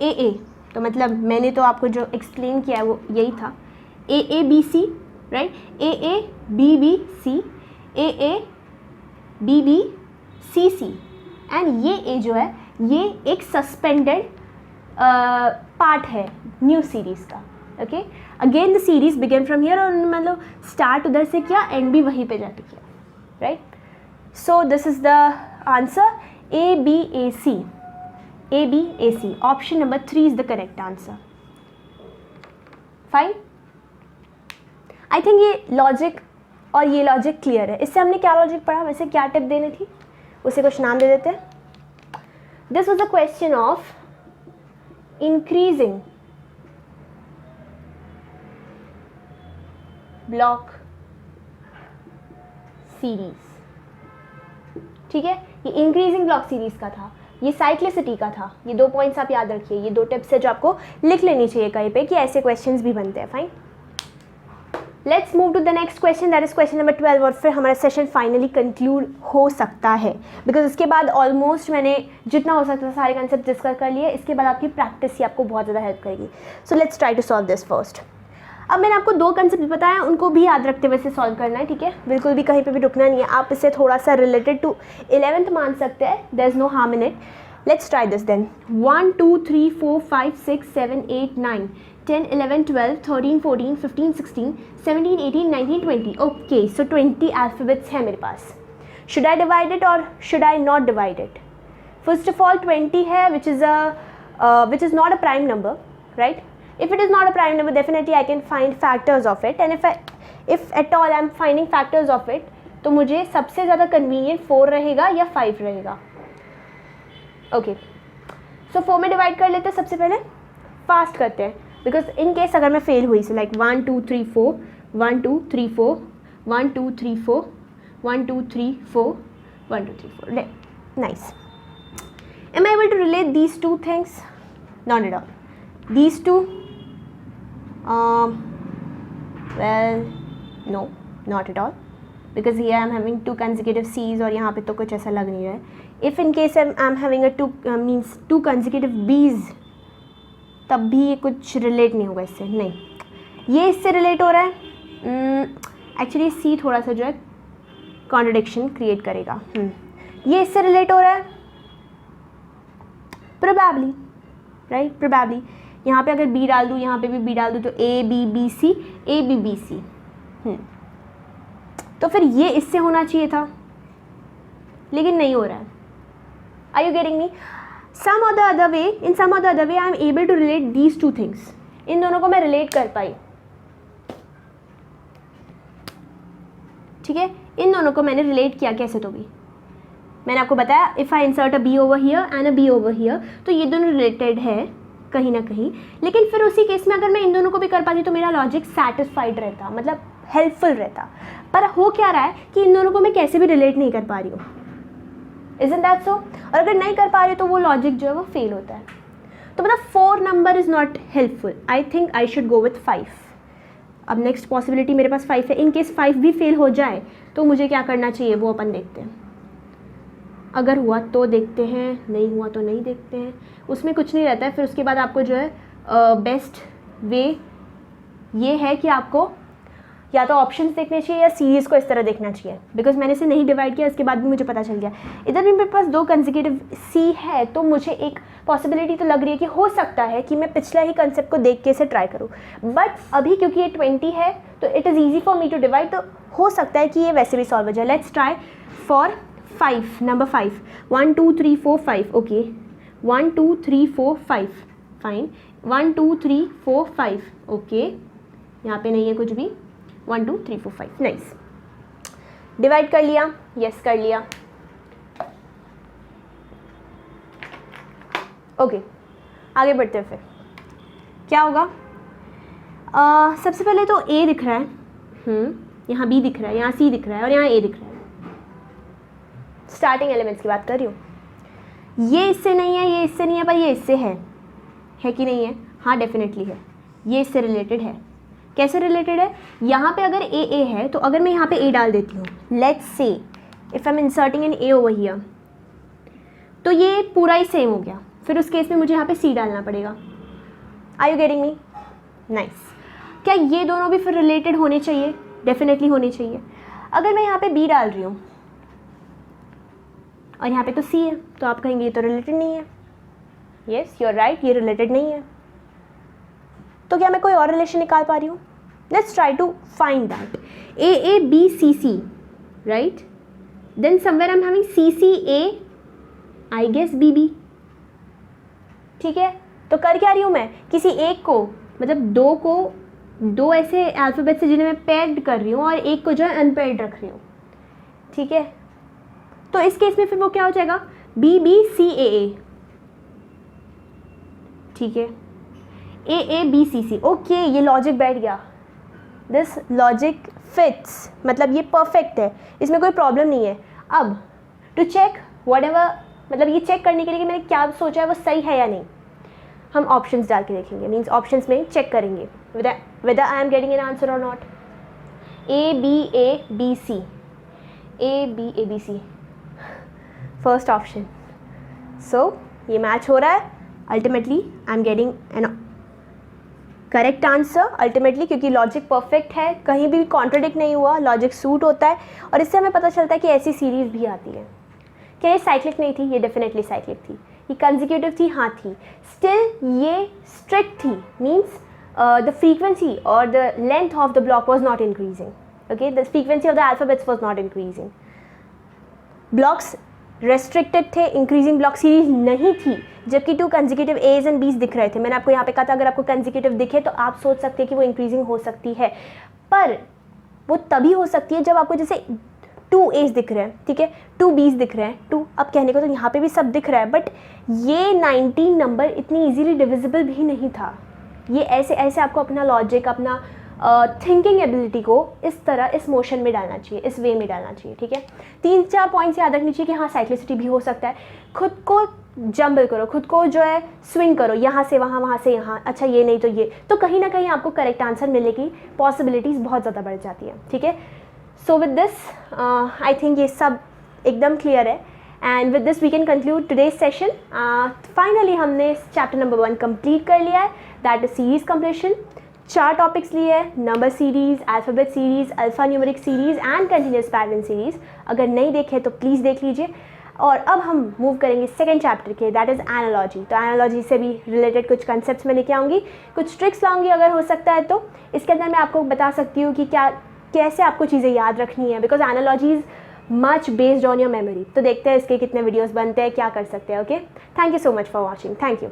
[SPEAKER 1] ए ए, तो मतलब मैंने तो आपको जो एक्सप्लेन किया है वो यही था, A A B C, right, A A B B C, A A B B C C, and ये ए जो है ये एक सस्पेंडेड पार्ट है न्यू सीरीज़ का। Okay, again the series begin from here, और मतलब स्टार्ट उधर से किया, एंड भी वहीं पे जाके किया, right. So this is the answer, A B A C, A B A C, option number 3 is the correct answer. Fine, I think ये लॉजिक और ये लॉजिक क्लियर है। इससे हमने क्या लॉजिक पढ़ा, वैसे क्या टिप देनी थी, उसे कुछ नाम दे देते हैं। This was a question of increasing block series, ठीक है, ये इंक्रीजिंग ब्लॉक सीरीज का था, ये साइक्लिसिटी का था। ये 2 पॉइंट्स आप याद रखिए, ये 2 टिप्स है जो आपको लिख लेनी चाहिए कहीं पे कि ऐसे क्वेश्चंस भी बनते हैं। Fine, let's move to the next question, that is question number 12, और फिर हमारा सेशन फाइनली कंक्लूड हो सकता है, बिकॉज इसके बाद ऑलमोस्ट मैंने जितना हो सकता था सारे कंसेप्ट डिस्कस कर लिए। इसके बाद आपकी प्रैक्टिस ही आपको बहुत ज़्यादा हेल्प करेगी। So let's try to solve this first. अब मैंने आपको 2 कंसेप्ट बताए, उनको भी याद रखते हुए से सॉल्व करना है, ठीक है, बिल्कुल भी कहीं पे भी रुकना नहीं है। आप इसे थोड़ा सा रिलेटेड टू 11th मान सकते हैं, there is no harm in it. Let's try this then. 1 2 3 4 5 6 7 8 9 10 11 12 13 14 15 16 17 18 19 20। Okay, so 20 alphabets हैं मेरे पास। शुड आई डिवाइड इट और should I not divide it? First of all 20 है which is not a prime number, right? If it is not a prime number, definitely I can find factors of it, and if at all I am finding factors of it, तो मुझे सबसे ज़्यादा convenient 4 रहेगा या 5 रहेगा। Okay, सो 4 में divide कर लेते हैं सबसे पहले, फास्ट करते हैं, बिकॉज इन केस अगर मैं फेल हुई, so like 1 2 3 4 1 2 3 4 1 2 3 4 1 2 3 4 1 2 3 4, nice. Am I able to relate these two things? Not at all. These two, well, no, not at all, because here I am having 2 consecutive C's और यहाँ पे तो कुछ ऐसा लग नहीं रहा है. If in case I am having a 2 consecutive B's, तब भी ये कुछ रिलेट नहीं होगा इससे, नहीं, ये इससे रिलेट हो रहा है. एक्चुअली C थोड़ा सा जो है कॉन्ट्रडिक्शन क्रिएट करेगा. ये इससे रिलेट हो रहा है, प्रोबेबली, राइट, प्रोबेबली. यहाँ पे अगर B डाल दूँ, यहाँ पे भी B डाल दूँ, तो A B B C A B B C, तो फिर ये इससे होना चाहिए था, लेकिन नहीं हो रहा है. Are you getting me? Some or the other way, in some or the other way, I am able to relate these two things. इन दोनों को मैं रिलेट कर पाई, ठीक है, इन दोनों को मैंने रिलेट किया कैसे, तो भी मैंने आपको बताया, if I insert a B over here and a B over here, तो ये दोनों रिलेटेड है कहीं ना कहीं. लेकिन फिर उसी केस में अगर मैं इन दोनों को भी कर पाती तो मेरा लॉजिक सेटिस्फाइड रहता, मतलब हेल्पफुल रहता. पर हो क्या रहा है कि इन दोनों को मैं कैसे भी रिलेट नहीं कर पा रही हूँ. Isn't that so? और अगर नहीं कर पा रही तो वो लॉजिक जो है वो फेल होता है. तो मतलब 4 number is not helpful. I think I should go with 5. अब नेक्स्ट पॉसिबिलिटी मेरे पास 5 है. इन केस 5 भी फेल हो जाए तो मुझे क्या करना चाहिए वो अपन देखते हैं. अगर हुआ तो देखते हैं, नहीं हुआ तो नहीं देखते हैं, उसमें कुछ नहीं रहता है. फिर उसके बाद आपको जो है बेस्ट वे ये है कि आपको या तो ऑप्शंस देखने चाहिए या सीरीज़ को इस तरह देखना चाहिए. बिकॉज मैंने इसे नहीं डिवाइड किया, इसके बाद भी मुझे पता चल गया. इधर भी मेरे पास 2 कंसेक्यूटिव सी है, तो मुझे एक पॉसिबिलिटी तो लग रही है कि हो सकता है कि मैं पिछला ही कंसेप्ट को देख के इसे ट्राई करूँ. बट अभी क्योंकि ये 20 है तो it is easy for me to divide, तो हो सकता है कि ये वैसे भी सॉल्व हो जाए. Let's try for 5, number 5. 1 2 3 4 5. Okay, 1 2 3 4 5, fine. 1 2 3 4 5. Okay, यहाँ पे नहीं है कुछ भी. 1 2 3 4 5, नाइस. डिवाइड कर लिया, यस कर लिया. ओके, आगे बढ़ते हैं. फिर क्या होगा? सबसे पहले तो A दिख रहा है, यहाँ B दिख रहा है, यहाँ C दिख रहा है और यहाँ A दिख रहा है. स्टार्टिंग एलिमेंट्स की बात कर रही हूँ। ये इससे नहीं है, ये इससे नहीं है, पर ये इससे है कि नहीं है? हाँ डेफिनेटली है, ये इससे रिलेटेड है। कैसे रिलेटेड है? यहाँ पे अगर ए है तो अगर मैं यहाँ पे ए डाल देती हूँ, let's say if I am inserting in A over here, तो ये पूरा ही सेम हो गया। फिर उस केस में मुझे यहाँ पे सी डालना पड़ेगा। Are you getting me? Nice. क्या ये दोनों भी फिर रिलेटेड होने चाहिए? डेफिनेटली होने चाहिए। अगर मैं यहाँ पे बी डाल रही हूँ और यहाँ पे तो सी है, तो आप कहेंगे ये तो रिलेटेड नहीं है। येस यू आर राइट, ये रिलेटेड नहीं है। तो क्या मैं कोई और रिलेशन निकाल पा रही हूँ? Let's try to find that. A B C C, right? Then somewhere I am having C C A, I guess B B. ठीक है, तो कर क्या रही हूँ मैं? किसी एक को, मतलब दो ऐसे अल्फ़ाबेट से जिन्हें मैं पेयर्ड कर रही हूँ और एक को जो है अनपेयर्ड रख रही हूँ। ठीक है, तो इस केस में फिर वो क्या हो जाएगा? B B C A A. ठीक है, A B C C. Okay, ये लॉजिक बैठ गया। दिस लॉजिक फिट्स, मतलब ये परफेक्ट है, इसमें कोई प्रॉब्लम नहीं है। अब टू चेक वट एवर, मतलब ये चेक करने के लिए कि मैंने क्या सोचा है वो सही है या नहीं, हम ऑप्शंस डाल के देखेंगे। मीन्स ऑप्शंस में चेक करेंगे whether I am getting an answer और not. A B C, A B C, first option. So ये मैच हो रहा है। Ultimately I am getting an correct answer ultimately, क्योंकि लॉजिक परफेक्ट है, कहीं भी कॉन्ट्रडिक्ट नहीं हुआ, लॉजिक सूट होता है। और इससे हमें पता चलता है कि ऐसी सीरीज़ भी आती है। क्या ये साइक्लिक नहीं थी? ये डेफिनेटली साइक्लिक थी। ये कंसेक्यूटिव थी? हाँ थी। स्टिल ये स्ट्रिक्ट थी, मीन्स द फ्रीक्वेंसी और the length of the block was not increasing. Okay, the frequency of the alphabets was not increasing. Blocks restricted थे, इंक्रीजिंग ब्लॉक सीरीज नहीं थी, जबकि 2 कंसेक्यूटिव एज एंड बीज दिख रहे थे। मैंने आपको यहाँ पे कहा था अगर आपको कंसेक्यूटिव दिखे तो आप सोच सकते हैं कि वो इंक्रीजिंग हो सकती है, पर वो तभी हो सकती है जब आपको जैसे 2 एज दिख रहे हैं, ठीक है, 2 बीज दिख रहे हैं, 2, अब कहने को तो यहाँ पे भी सब दिख रहा है, बट ये 19 नंबर इतनी ईजीली डिविजिबल भी नहीं था। ये ऐसे ऐसे आपको अपना लॉजिक, अपना थिंकिंग एबिलिटी को इस तरह इस मोशन में डालना चाहिए, इस वे में डालना चाहिए। ठीक है, 3-4 पॉइंट्स याद रखनी चाहिए कि हाँ साइक्लिसिटी भी हो सकता है। खुद को जंबल करो, खुद को जो है स्विंग करो, यहाँ से वहाँ, वहाँ से यहाँ, अच्छा ये नहीं तो ये, तो कहीं ना कहीं आपको करेक्ट आंसर मिलने की पॉसिबिलिटीज़ बहुत ज़्यादा बढ़ जाती है। ठीक है, so with this I think ये सब एकदम क्लियर है, and with this we can conclude today's session. Finally हमने चैप्टर नंबर 1 कंप्लीट कर लिया है, that is series completion. 4 topics लिए हैं, number series, alphabet series, alphanumeric series and continuous pattern series. अगर नहीं देखे तो प्लीज़ देख लीजिए। और अब हम मूव करेंगे सेकंड चैप्टर के, दैट इज़ एनालॉजी। तो एनालॉजी से भी रिलेटेड कुछ कंसेप्ट्स मैं लेके आऊँगी, कुछ ट्रिक्स लाऊंगी अगर हो सकता है तो। इसके अंदर मैं आपको बता सकती हूँ कि कैसे आपको चीज़ें याद रखनी है, because analogy is much based on your memory. तो देखते हैं इसके कितने वीडियोज़ बनते हैं, क्या कर सकते हैं। Okay, thank you so much for watching, thank you.